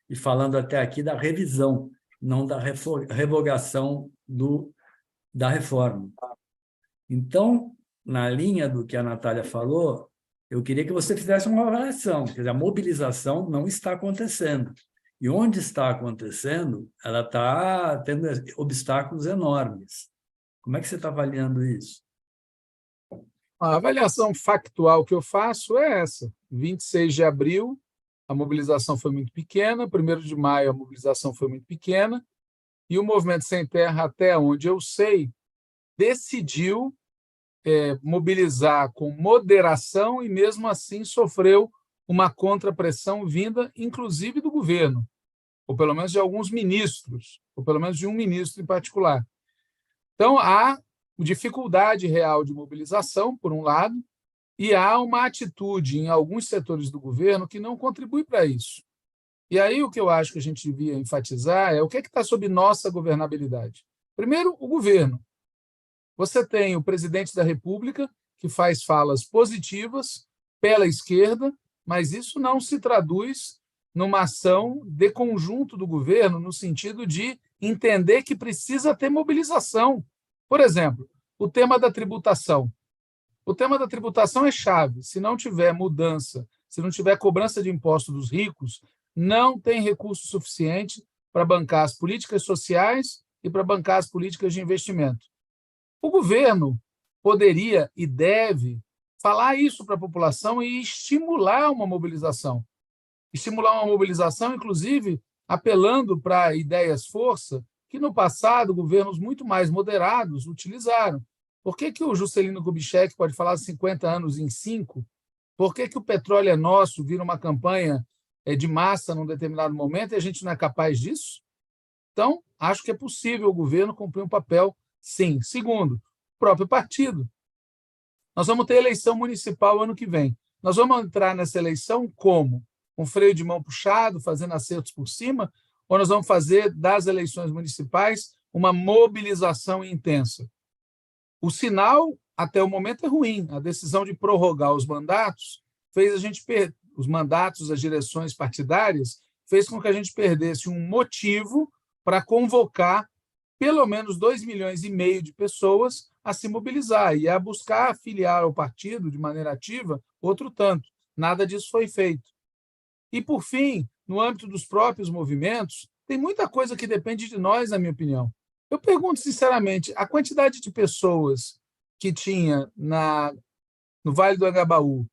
e falando até aqui da revisão, não da revogação da reforma. Então, na linha do que a Natália falou, eu queria que você fizesse uma avaliação, quer dizer, a mobilização não está acontecendo. E onde está acontecendo, ela está tendo obstáculos enormes. Como é que você está avaliando isso? A avaliação factual que eu faço é essa. 26 de abril, a mobilização foi muito pequena, 1º de maio, a mobilização foi muito pequena, e o Movimento Sem Terra, até onde eu sei, decidiu mobilizar com moderação e, mesmo assim, sofreu uma contrapressão vinda, inclusive, do governo, ou pelo menos de alguns ministros, ou pelo menos de um ministro em particular. Então, há dificuldade real de mobilização, por um lado, e há uma atitude em alguns setores do governo que não contribui para isso. E aí o que eu acho que a gente devia enfatizar é o que está sob nossa governabilidade. Primeiro, o governo. Você tem o presidente da República, que faz falas positivas pela esquerda, mas isso não se traduz numa ação de conjunto do governo, no sentido de entender que precisa ter mobilização. Por exemplo, o tema da tributação. O tema da tributação é chave. Se não tiver mudança, se não tiver cobrança de imposto dos ricos, não tem recurso suficiente para bancar as políticas sociais e para bancar as políticas de investimento. O governo poderia e deve falar isso para a população e estimular uma mobilização. Estimular uma mobilização, inclusive, apelando para ideias-força que, no passado, governos muito mais moderados utilizaram. Por que o Juscelino Kubitschek pode falar 50 anos em 5? Por que o petróleo é nosso vira uma campanha de massa num determinado momento e a gente não é capaz disso? Então, acho que é possível o governo cumprir um papel, sim. Segundo, o próprio partido. Nós vamos ter eleição municipal ano que vem. Nós vamos entrar nessa eleição como? Com freio de mão puxado, fazendo acertos por cima, ou nós vamos fazer das eleições municipais uma mobilização intensa? O sinal, até o momento, é ruim. A decisão de prorrogar os mandatos fez a gente perder. Os mandatos, as direções partidárias, fez com que a gente perdesse um motivo para convocar pelo menos 2,5 milhões de pessoas a se mobilizar e a buscar afiliar ao partido de maneira ativa outro tanto. Nada disso foi feito. E, por fim, no âmbito dos próprios movimentos, tem muita coisa que depende de nós, na minha opinião. Eu pergunto, sinceramente, a quantidade de pessoas que tinha no Vale do Anhangabaú,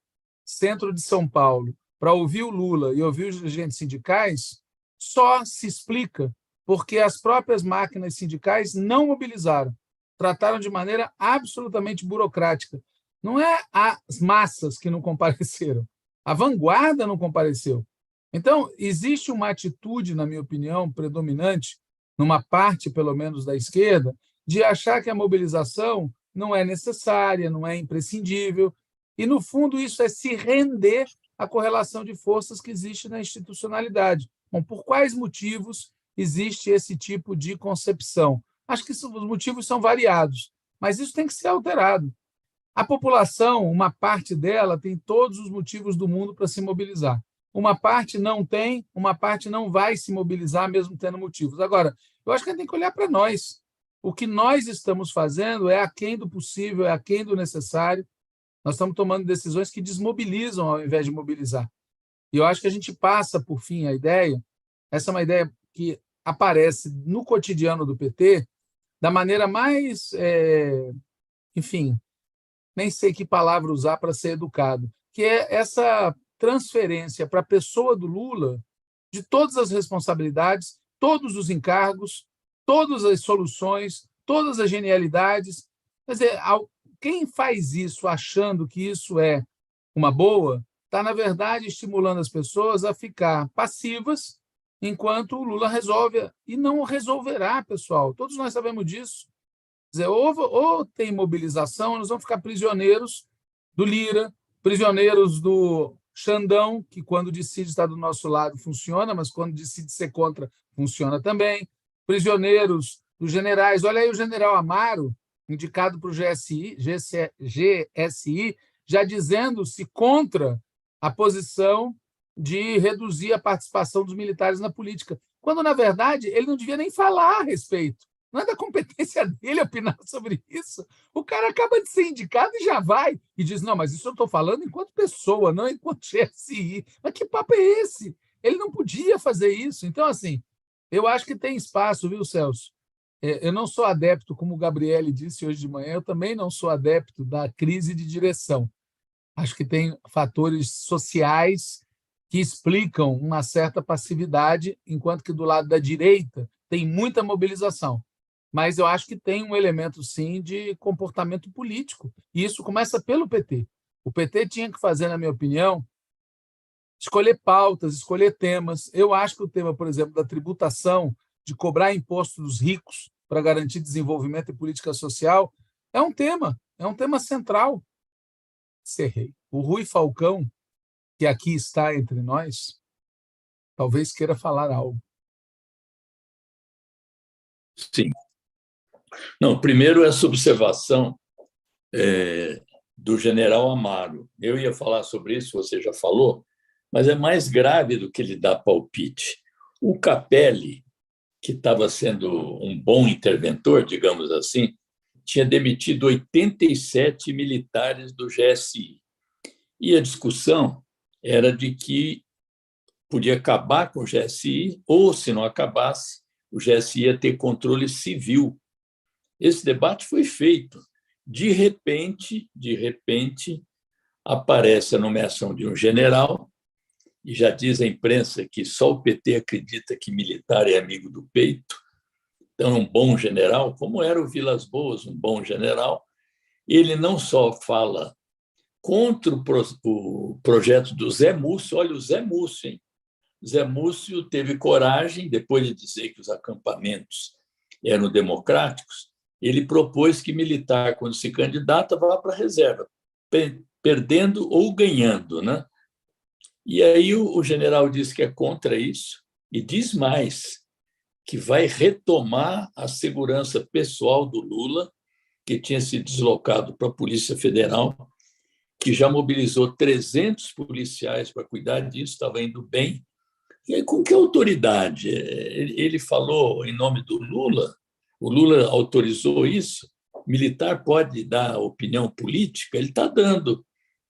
centro de São Paulo, para ouvir o Lula e ouvir os dirigentes sindicais, só se explica porque as próprias máquinas sindicais não mobilizaram, trataram de maneira absolutamente burocrática. Não é as massas que não compareceram, a vanguarda não compareceu. Então, existe uma atitude, na minha opinião, predominante, numa parte, pelo menos, da esquerda, de achar que a mobilização não é necessária, não é imprescindível, e, no fundo, isso é se render a correlação de forças que existe na institucionalidade. Bom, por quais motivos existe esse tipo de concepção? Acho que os motivos são variados, mas isso tem que ser alterado. A população, uma parte dela, tem todos os motivos do mundo para se mobilizar. Uma parte não tem, uma parte não vai se mobilizar, mesmo tendo motivos. Agora, eu acho que a gente tem que olhar para nós. O que nós estamos fazendo é aquém do possível, é aquém do necessário. Nós estamos tomando decisões que desmobilizam ao invés de mobilizar. E eu acho que a gente passa, por fim, a ideia, essa é uma ideia que aparece no cotidiano do PT, da maneira mais, enfim, nem sei que palavra usar para ser educado, que é essa transferência para a pessoa do Lula de todas as responsabilidades, todos os encargos, todas as soluções, todas as genialidades. Quer dizer, quem faz isso achando que isso é uma boa, está, na verdade, estimulando as pessoas a ficar passivas enquanto o Lula resolve, e não resolverá, pessoal. Todos nós sabemos disso. Quer dizer, ou tem mobilização, nós vamos ficar prisioneiros do Lira, prisioneiros do Xandão, que quando decide estar do nosso lado funciona, mas quando decide ser contra, funciona também. Prisioneiros dos generais. Olha aí o general Amaro, indicado para o GSI, já dizendo-se contra a posição de reduzir a participação dos militares na política, quando, na verdade, ele não devia nem falar a respeito. Não é da competência dele opinar sobre isso. O cara acaba de ser indicado e já vai. E diz, não, mas isso eu estou falando enquanto pessoa, não enquanto GSI. Mas que papo é esse? Ele não podia fazer isso. Então, assim, eu acho que tem espaço, viu, Celso? Eu não sou adepto, como o Gabriele disse hoje de manhã, eu também não sou adepto da crise de direção. Acho que tem fatores sociais que explicam uma certa passividade, enquanto que do lado da direita tem muita mobilização. Mas eu acho que tem um elemento, sim, de comportamento político. E isso começa pelo PT. O PT tinha que fazer, na minha opinião, escolher pautas, escolher temas. Eu acho que o tema, por exemplo, da tributação, de cobrar imposto dos ricos para garantir desenvolvimento e política social, é um tema central. Cerrei. O Rui Falcão, que aqui está entre nós, talvez queira falar algo. Sim. Não, primeiro essa observação do general Amaro. Eu ia falar sobre isso, você já falou, mas é mais grave do que ele dar palpite. O Capelli, que estava sendo um bom interventor, digamos assim, tinha demitido 87 militares do GSI. E a discussão era de que podia acabar com o GSI, ou, se não acabasse, o GSI ia ter controle civil. Esse debate foi feito. De repente, aparece a nomeação de um general, e já diz a imprensa que só o PT acredita que militar é amigo do peito. Então, um bom general, como era o Vilas Boas, um bom general, ele não só fala contra o projeto do Zé Múcio, olha o Zé Múcio, hein? Zé Múcio teve coragem, depois de dizer que os acampamentos eram democráticos, ele propôs que militar, quando se candidata, vá para a reserva, perdendo ou ganhando, né? E aí o general diz que é contra isso e diz mais, que vai retomar a segurança pessoal do Lula, que tinha se deslocado para a Polícia Federal, que já mobilizou 300 policiais para cuidar disso, estava indo bem. E aí, com que autoridade? Ele falou em nome do Lula? O Lula autorizou isso? O militar pode dar opinião política? Ele está dando,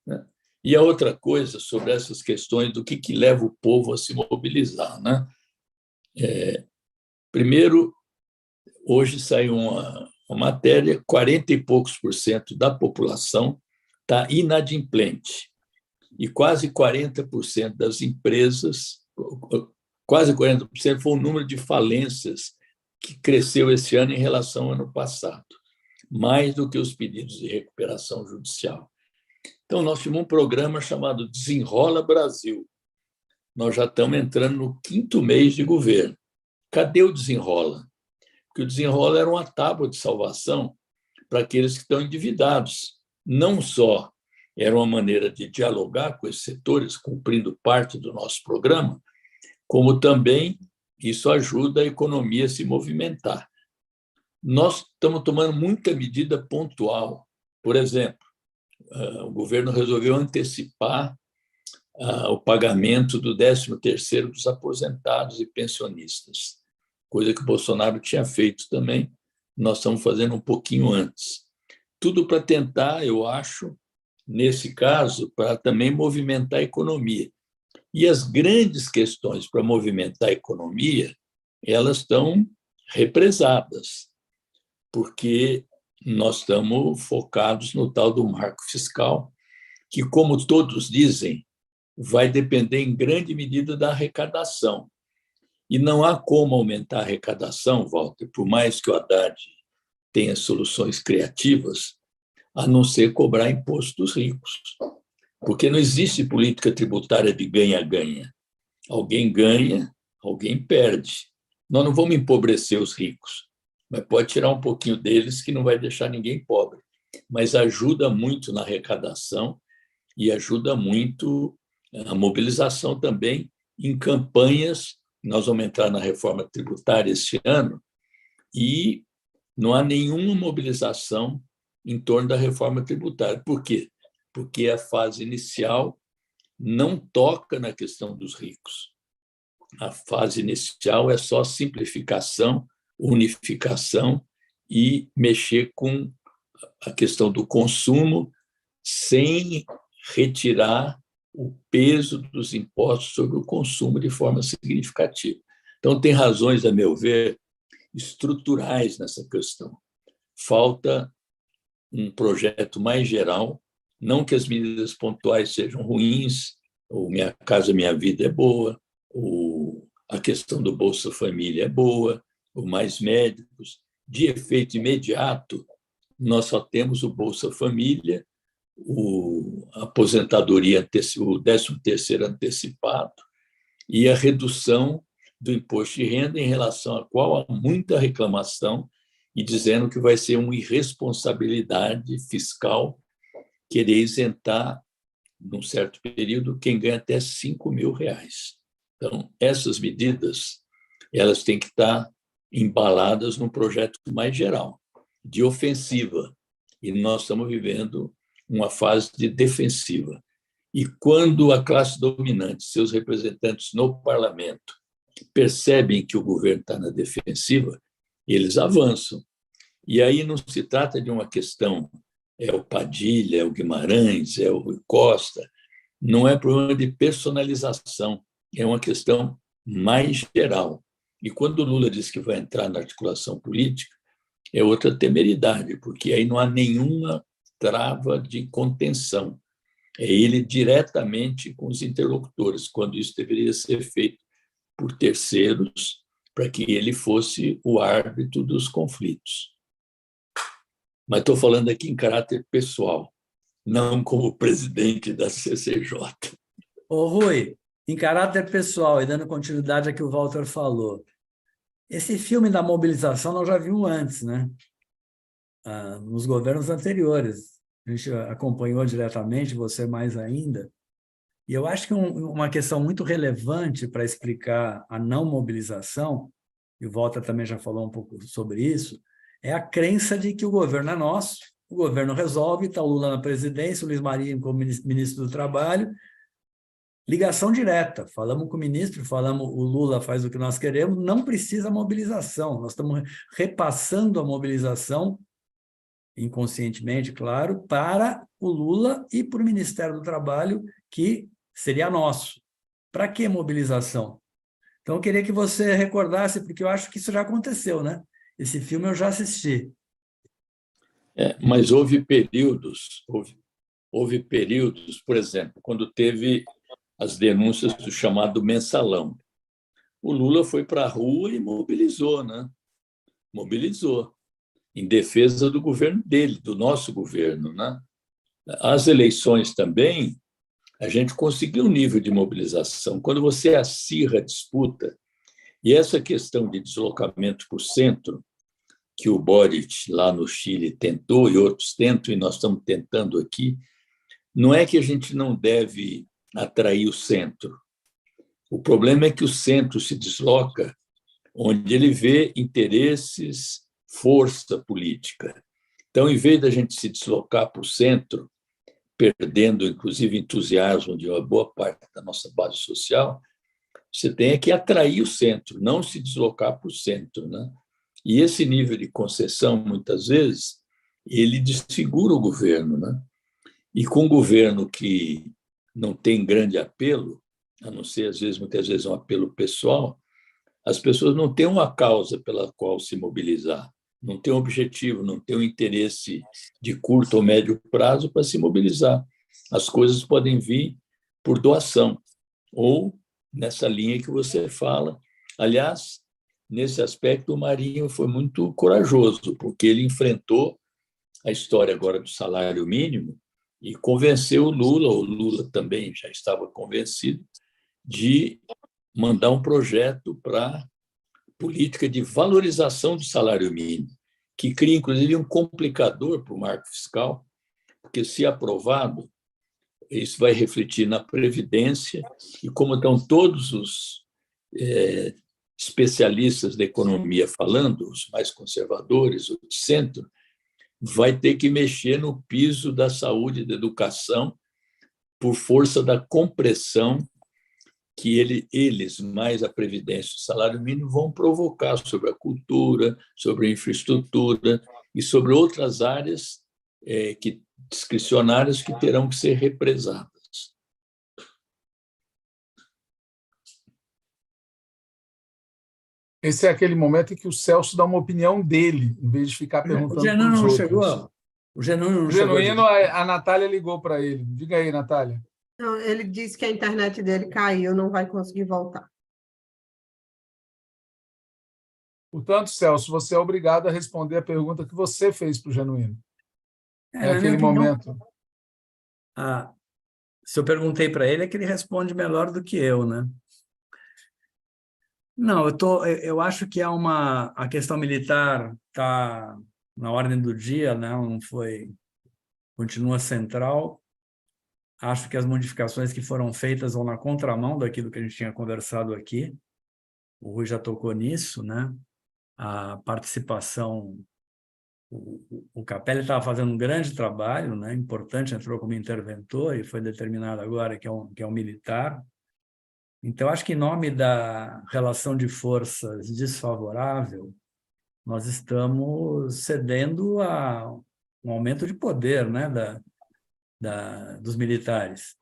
né? E a outra coisa sobre essas questões do que leva o povo a se mobilizar, né? Primeiro, hoje saiu uma matéria, 40 e poucos % da população está inadimplente e quase 40% das empresas, quase 40% foi o número de falências que cresceu esse ano em relação ao ano passado, mais do que os pedidos de recuperação judicial. Então, nós tínhamos um programa chamado Desenrola Brasil. Nós já estamos entrando no 5º mês de governo. Cadê o Desenrola? Porque o Desenrola era uma tábua de salvação para aqueles que estão endividados. Não só era uma maneira de dialogar com esses setores, cumprindo parte do nosso programa, como também isso ajuda a economia a se movimentar. Nós estamos tomando muita medida pontual. Por exemplo, o governo resolveu antecipar o pagamento do 13º dos aposentados e pensionistas, coisa que o Bolsonaro tinha feito também. Nós estamos fazendo um pouquinho antes. Tudo para tentar, eu acho, nesse caso, para também movimentar a economia. E as grandes questões para movimentar a economia, elas estão represadas, porque nós estamos focados no tal do marco fiscal, que, como todos dizem, vai depender em grande medida da arrecadação. E não há como aumentar a arrecadação, Walter, por mais que o Haddad tenha soluções criativas, a não ser cobrar imposto dos ricos. Porque não existe política tributária de ganha-ganha. Alguém ganha, alguém perde. Nós não vamos empobrecer os ricos, mas pode tirar um pouquinho deles que não vai deixar ninguém pobre. Mas ajuda muito na arrecadação e ajuda muito a mobilização também em campanhas. Nós vamos entrar na reforma tributária este ano e não há nenhuma mobilização em torno da reforma tributária. Por quê? Porque a fase inicial não toca na questão dos ricos. A fase inicial é só simplificação, unificação e mexer com a questão do consumo sem retirar o peso dos impostos sobre o consumo de forma significativa. Então, tem razões, a meu ver, estruturais nessa questão. Falta um projeto mais geral, não que as medidas pontuais sejam ruins, o Minha Casa Minha Vida é boa, a questão do Bolsa Família é boa, o Mais Médicos. De efeito imediato, nós só temos o Bolsa Família, a aposentadoria, o 13º antecipado e a redução do imposto de renda, em relação à qual há muita reclamação e dizendo que vai ser uma irresponsabilidade fiscal querer isentar, num certo período, quem ganha até R$5.000. Então, essas medidas elas têm que estar embaladas num projeto mais geral, de ofensiva, e nós estamos vivendo uma fase de defensiva. E quando a classe dominante, seus representantes no parlamento, percebem que o governo está na defensiva, eles avançam. E aí não se trata de uma questão, é o Padilha, é o Guimarães, é o Rui Costa, não é problema de personalização, é uma questão mais geral. E quando o Lula diz que vai entrar na articulação política, é outra temeridade, porque aí não há nenhuma trava de contenção. É ele diretamente com os interlocutores, quando isso deveria ser feito por terceiros, para que ele fosse o árbitro dos conflitos. Mas estou falando aqui em caráter pessoal, não como presidente da CCJ. Ô, Rui, em caráter pessoal, e dando continuidade ao que o Walter falou, esse filme da mobilização nós já vimos antes, né? Nos governos anteriores. A gente acompanhou diretamente, você mais ainda. E eu acho que uma questão muito relevante para explicar a não mobilização, e o Walter também já falou um pouco sobre isso, é a crença de que o governo é nosso, o governo resolve, está o Lula na presidência, o Luiz Marinho como ministro do Trabalho, ligação direta, falamos com o ministro, falamos o Lula faz o que nós queremos, não precisa mobilização, nós estamos repassando a mobilização, inconscientemente, claro, para o Lula e para o Ministério do Trabalho, que seria nosso. Para que mobilização? Então, eu queria que você recordasse, porque eu acho que isso já aconteceu, né? Esse filme eu já assisti. Mas houve períodos, por exemplo, quando teve as denúncias do chamado mensalão. O Lula foi para a rua e mobilizou, né? Mobilizou em defesa do governo dele, do nosso governo, né? As eleições também, a gente conseguiu um nível de mobilização. Quando você acirra a disputa, e essa questão de deslocamento para o centro, que o Boric, lá no Chile, tentou, e outros tentam, e nós estamos tentando aqui, Não é que a gente não deve atrair o centro. O problema é que o centro se desloca onde ele vê interesses, força política. Então, em vez da gente se deslocar para o centro, perdendo, inclusive, entusiasmo de uma boa parte da nossa base social, você tem que atrair o centro, não se deslocar para o centro, né? E esse nível de concessão, muitas vezes, ele desfigura o governo, né? E com um governo que não tem grande apelo, a não ser, às vezes, muitas vezes, um apelo pessoal, as pessoas não têm uma causa pela qual se mobilizar, não têm um objetivo, não têm um interesse de curto ou médio prazo para se mobilizar. As coisas podem vir por doação, ou nessa linha que você fala. Aliás, nesse aspecto, o Marinho foi muito corajoso, porque ele enfrentou a história agora do salário mínimo e convenceu o Lula também já estava convencido, de mandar um projeto para política de valorização do salário mínimo, que cria, inclusive, um complicador para o marco fiscal, porque, se aprovado, isso vai refletir na Previdência, e como estão todos os especialistas da economia falando, os mais conservadores, o de centro, vai ter que mexer no piso da saúde e da educação por força da compressão que eles, mais a Previdência e o salário mínimo, vão provocar sobre a cultura, sobre a infraestrutura e sobre outras áreas discricionárias que terão que ser represadas. Esse é aquele momento em que o Celso dá uma opinião dele, em vez de ficar perguntando para os outros. O Genuíno não Genuíno, chegou. a Natália ligou para ele. Diga aí, Natália. Não, ele disse que a internet dele caiu, não vai conseguir voltar. Portanto, Celso, você é obrigado a responder a pergunta que você fez para o Genuíno. Naquele momento. Se eu perguntei para ele, é que ele responde melhor do que eu, né? Não, eu acho que a questão militar está na ordem do dia, né? Não foi, continua central. Acho que as modificações que foram feitas vão na contramão daquilo que a gente tinha conversado aqui. O Rui já tocou nisso, né? A participação, o Capelli estava fazendo um grande trabalho, né? Importante, entrou como interventor e foi determinado agora que é um militar. Então, acho que em nome da relação de forças desfavorável, nós estamos cedendo a um aumento de poder, né? Dos militares.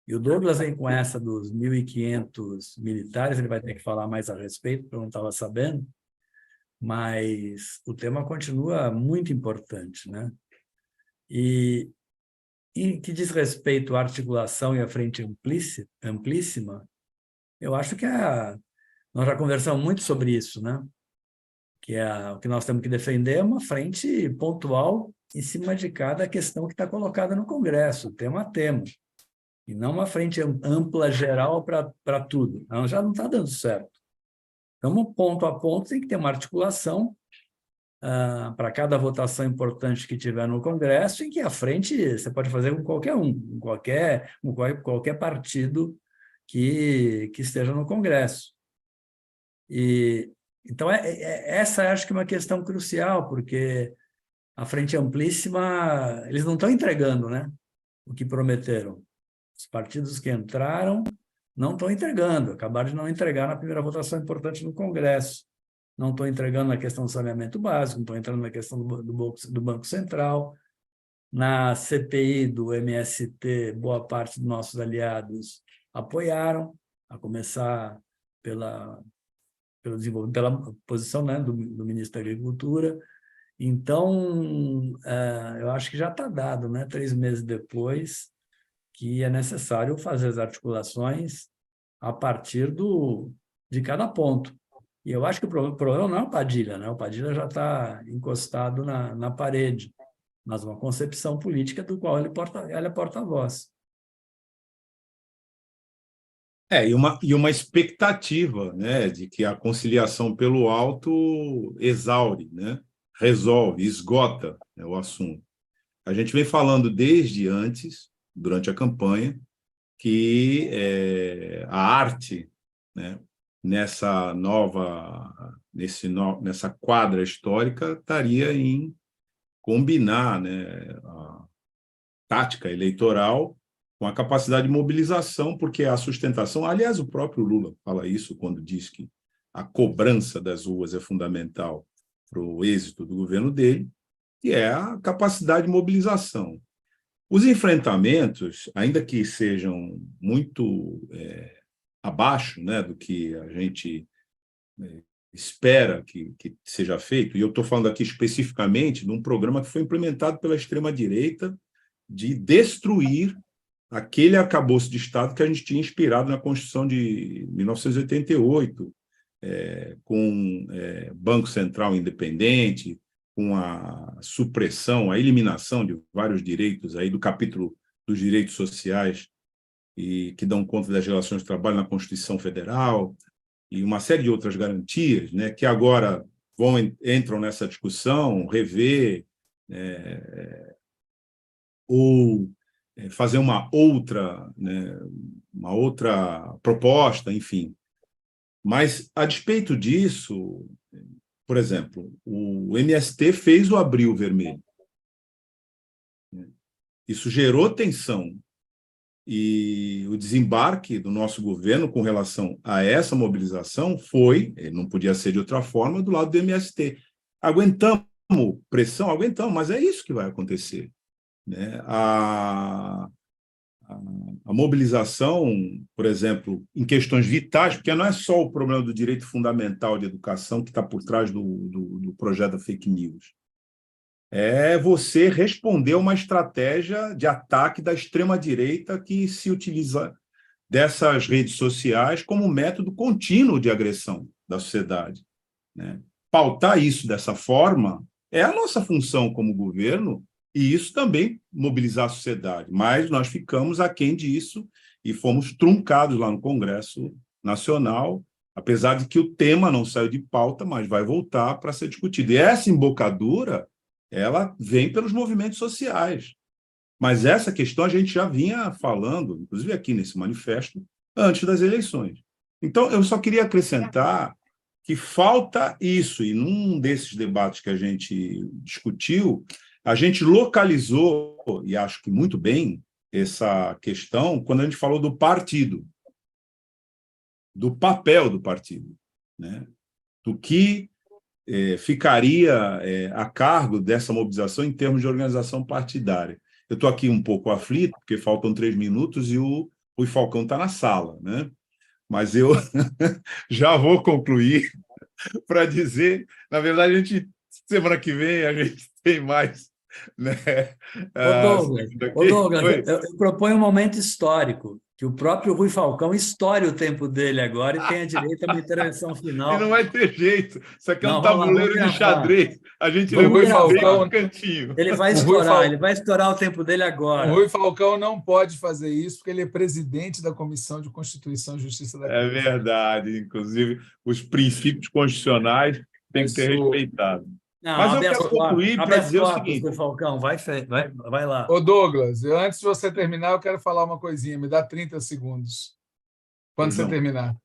E o Douglas vem com essa dos 1.500 militares, ele vai ter que falar mais a respeito, porque eu não estava sabendo, mas o tema continua muito importante, né? E em que diz respeito à articulação e à frente amplíssima, eu acho que nós já conversamos muito sobre isso, né? O que nós temos que defender é uma frente pontual em cima de cada questão que está colocada no Congresso, tema a tema, e não uma frente ampla, geral, para tudo. Não, já não está dando certo. Então, ponto a ponto, tem que ter uma articulação para cada votação importante que tiver no Congresso, em que a frente você pode fazer com qualquer um, qualquer partido que esteja no Congresso. Então, essa acho que é uma questão crucial, porque a frente amplíssima, eles não estão entregando, né, o que prometeram. Os partidos que entraram não estão entregando, acabaram de não entregar na primeira votação importante no Congresso. Não estão entregando na questão do saneamento básico, não estão entrando na questão do Banco Central. Na CPI do MST, boa parte dos nossos aliados apoiaram, a começar pela posição, né, do ministro da Agricultura. Então, eu acho que já está dado, né, 3 meses depois, que é necessário fazer as articulações a partir de cada ponto. E eu acho que o problema não é o Padilha, né? O Padilha já está encostado na parede, mas uma concepção política do qual ele é porta-voz. E uma expectativa, né, de que a conciliação pelo alto exaure, né, resolve, esgota, né, o assunto. A gente vem falando desde antes, durante a campanha, que a arte, né, nessa quadra histórica estaria em combinar, né, a tática eleitoral com a capacidade de mobilização, porque a sustentação, aliás, o próprio Lula fala isso quando diz que a cobrança das ruas é fundamental para o êxito do governo dele, que é a capacidade de mobilização. Os enfrentamentos, ainda que sejam muito abaixo, né, do que a gente espera que seja feito, e eu estou falando aqui especificamente de um programa que foi implementado pela extrema-direita de destruir aquele arcabouço de Estado que a gente tinha inspirado na Constituição de 1988, com Banco Central independente, com a supressão, a eliminação de vários direitos aí do capítulo dos direitos sociais e que dão conta das relações de trabalho na Constituição Federal e uma série de outras garantias, né, que agora entram nessa discussão, rever ou fazer uma outra proposta, enfim. Mas, a despeito disso, por exemplo, o MST fez o Abril Vermelho. Isso gerou tensão. E o desembarque do nosso governo com relação a essa mobilização foi, não podia ser de outra forma, do lado do MST. Aguentamos pressão? Aguentamos, mas é isso que vai acontecer. Né? A mobilização, por exemplo, em questões vitais, porque não é só o problema do direito fundamental de educação que está por trás do projeto da fake news. É você responder a uma estratégia de ataque da extrema-direita que se utiliza dessas redes sociais como método contínuo de agressão da sociedade. Né? Pautar isso dessa forma é a nossa função como governo, e isso também mobilizar a sociedade, mas nós ficamos aquém disso e fomos truncados lá no Congresso Nacional, apesar de que o tema não saiu de pauta, mas vai voltar para ser discutido. E essa embocadura, ela vem pelos movimentos sociais. Mas essa questão a gente já vinha falando, inclusive aqui nesse manifesto, antes das eleições. Então, eu só queria acrescentar que falta isso, e num desses debates que a gente discutiu, a gente localizou, e acho que muito bem, essa questão quando a gente falou do partido, do papel do partido, né? Do que ficaria a cargo dessa mobilização em termos de organização partidária. Eu estou aqui um pouco aflito, porque faltam 3 minutos e o Rui Falcão está na sala, né? Mas eu já vou concluir para dizer, na verdade, semana que vem a gente tem mais. Né? Ô Douglas, eu proponho um momento histórico, que o próprio Rui Falcão estoure o tempo dele agora e tenha direito a uma intervenção final. E não vai ter jeito. Isso aqui é um tabuleiro de xadrez. A gente levou Falcão no cantinho. Ele vai estourar o tempo dele agora. O Rui Falcão não pode fazer isso, porque ele é presidente da Comissão de Constituição e Justiça da Câmara. É verdade. Inclusive, os princípios constitucionais têm que ser respeitados. Não, mas eu quero concluir para dizer o seguinte. Falcão, vai lá. Ô, Douglas, antes de você terminar, eu quero falar uma coisinha. Me dá 30 segundos. Quando você terminar.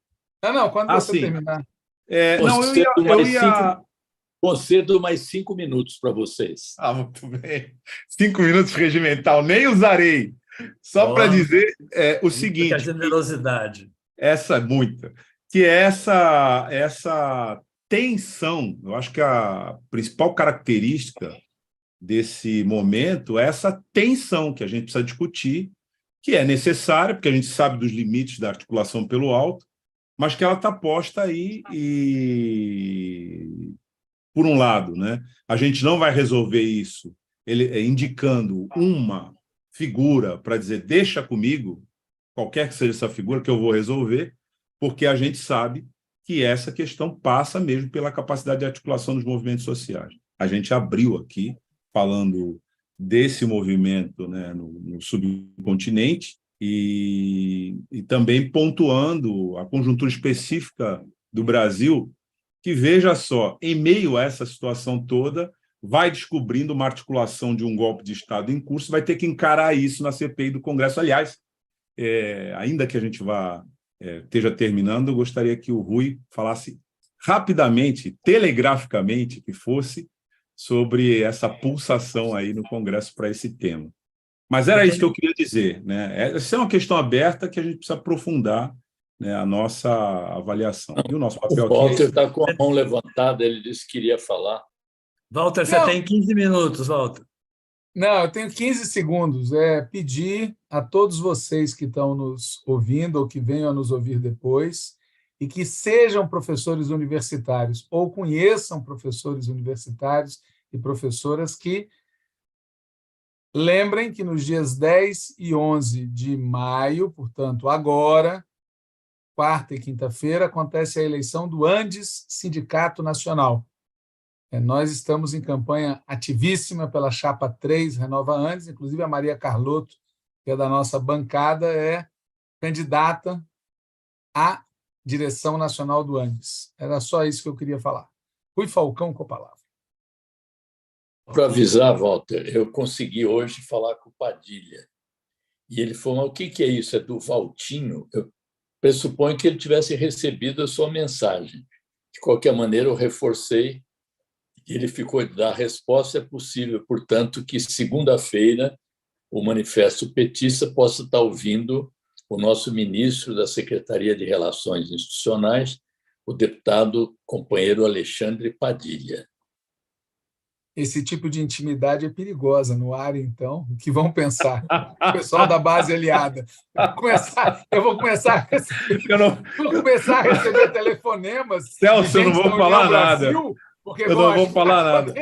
Não, quando você terminar. Concedo mais 5 minutos para vocês. Muito bem. 5 minutos regimental, nem usarei. Só para dizer o seguinte. A generosidade. Essa é muita. Que essa tensão, eu acho que a principal característica desse momento é essa tensão que a gente precisa discutir, que é necessária, porque a gente sabe dos limites da articulação pelo alto, mas que ela está posta aí e, por um lado, né, a gente não vai resolver isso indicando uma figura para dizer deixa comigo, qualquer que seja essa figura que eu vou resolver, porque a gente sabe que essa questão passa mesmo pela capacidade de articulação dos movimentos sociais. A gente abriu aqui, falando desse movimento, né, no subcontinente, e também pontuando a conjuntura específica do Brasil, que, veja só, em meio a essa situação toda, vai descobrindo uma articulação de um golpe de Estado em curso, vai ter que encarar isso na CPI do Congresso. Aliás, ainda que a gente esteja terminando, eu gostaria que o Rui falasse rapidamente, telegraficamente, que fosse, sobre essa pulsação aí no Congresso para esse tema. Mas era isso que eu queria dizer, né? Essa é uma questão aberta que a gente precisa aprofundar, né, a nossa avaliação. E o nosso papel aqui... O Walter está com a mão levantada, ele disse que queria falar. Walter, você tem 15 minutos, Walter. Não, eu tenho 15 segundos. Pedir a todos vocês que estão nos ouvindo ou que venham a nos ouvir depois e que sejam professores universitários ou conheçam professores universitários e professoras que lembrem que nos dias 10 e 11 de maio, portanto, agora, quarta e quinta-feira, acontece a eleição do Andes Sindicato Nacional. Nós estamos em campanha ativíssima pela Chapa 3 Renova Andes, inclusive a Maria Carlotto, que é da nossa bancada, é candidata à direção nacional do Andes. Era só isso que eu queria falar. Rui Falcão com a palavra. Para avisar, Walter, eu consegui hoje falar com o Padilha. E ele falou, o que é isso? É do Valtinho? Eu pressuponho que ele tivesse recebido a sua mensagem. De qualquer maneira, eu reforcei. Ele ficou de dar a resposta. É possível, portanto, que segunda-feira o Manifesto Petista possa estar ouvindo o nosso ministro da Secretaria de Relações Institucionais, o deputado companheiro Alexandre Padilha. Esse tipo de intimidade é perigosa no ar, então. O que vão pensar? O pessoal da base aliada. Eu vou começar a receber telefonemas. Celso, eu não vou falar nada. Porque eu não vou falar nada.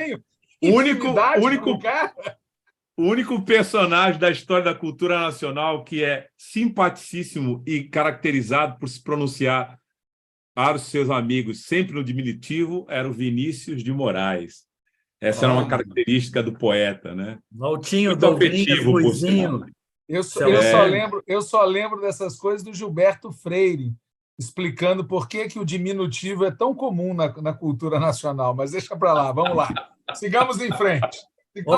O único personagem da história da cultura nacional que é simpaticíssimo e caracterizado por se pronunciar para os seus amigos sempre no diminutivo era o Vinícius de Moraes. Essa era uma característica do poeta, né? Valtinho, Douglas, Ruizinho. Eu só lembro dessas coisas do Gilberto Freire, explicando por que o diminutivo é tão comum na cultura nacional. Mas deixa para lá, vamos lá. Sigamos em frente. Ô,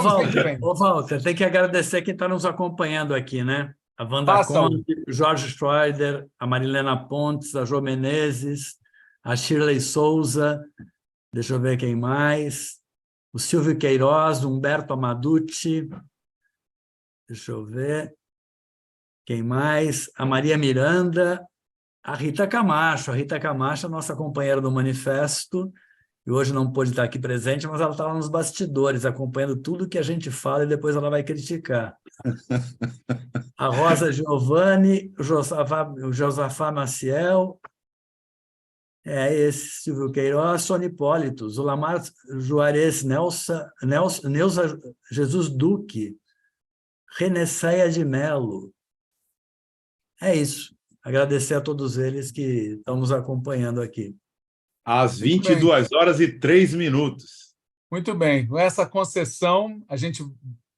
Walter, tem que agradecer quem está nos acompanhando aqui, né? A Wanda Conte, o Jorge Schroeder, a Marilena Pontes, a Jo Menezes, a Shirley Souza, deixa eu ver quem mais, o Silvio Queiroz, o Humberto Amaducci, deixa eu ver quem mais, a Maria Miranda, a Rita Camacho. A Rita Camacho é nossa companheira do Manifesto, e hoje não pôde estar aqui presente, mas ela está lá nos bastidores, acompanhando tudo que a gente fala e depois ela vai criticar. A Rosa Giovanni, o Josafá Maciel, esse Silvio Queiroz, Sônia Hipólito, Zulamar Juarez, Neuza Jesus Duque, Renesseia de Melo. É isso. Agradecer a todos eles que estão nos acompanhando aqui. Às 22h03. Muito bem. Com essa concessão, a gente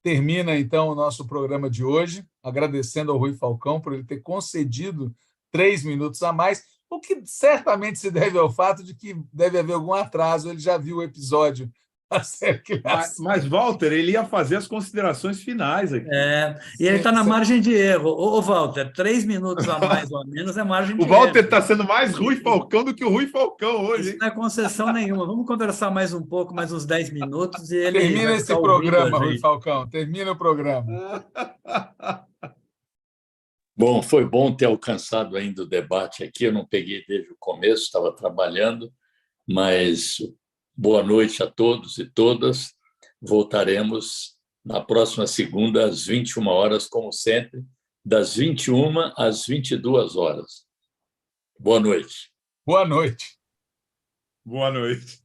termina, então, o nosso programa de hoje, agradecendo ao Rui Falcão por ele ter concedido 3 minutos a mais, o que certamente se deve ao fato de que deve haver algum atraso. Ele já viu o episódio da série Criação. Mas, Walter, ele ia fazer as considerações finais aqui. E ele está na margem de erro. Ô, Walter, 3 minutos a mais ou a menos é margem de erro. O Walter está sendo mais Rui Falcão do que o Rui Falcão hoje. Isso não é concessão nenhuma. Vamos conversar mais um pouco, mais uns 10 minutos. E ele termina esse programa, Rui Falcão. Termina o programa. Bom, foi bom ter alcançado ainda o debate aqui. Eu não peguei desde o começo, estava trabalhando, mas boa noite a todos e todas. Voltaremos na próxima segunda, às 21h, como sempre, das 21h às 22h. Boa noite. Boa noite. Boa noite.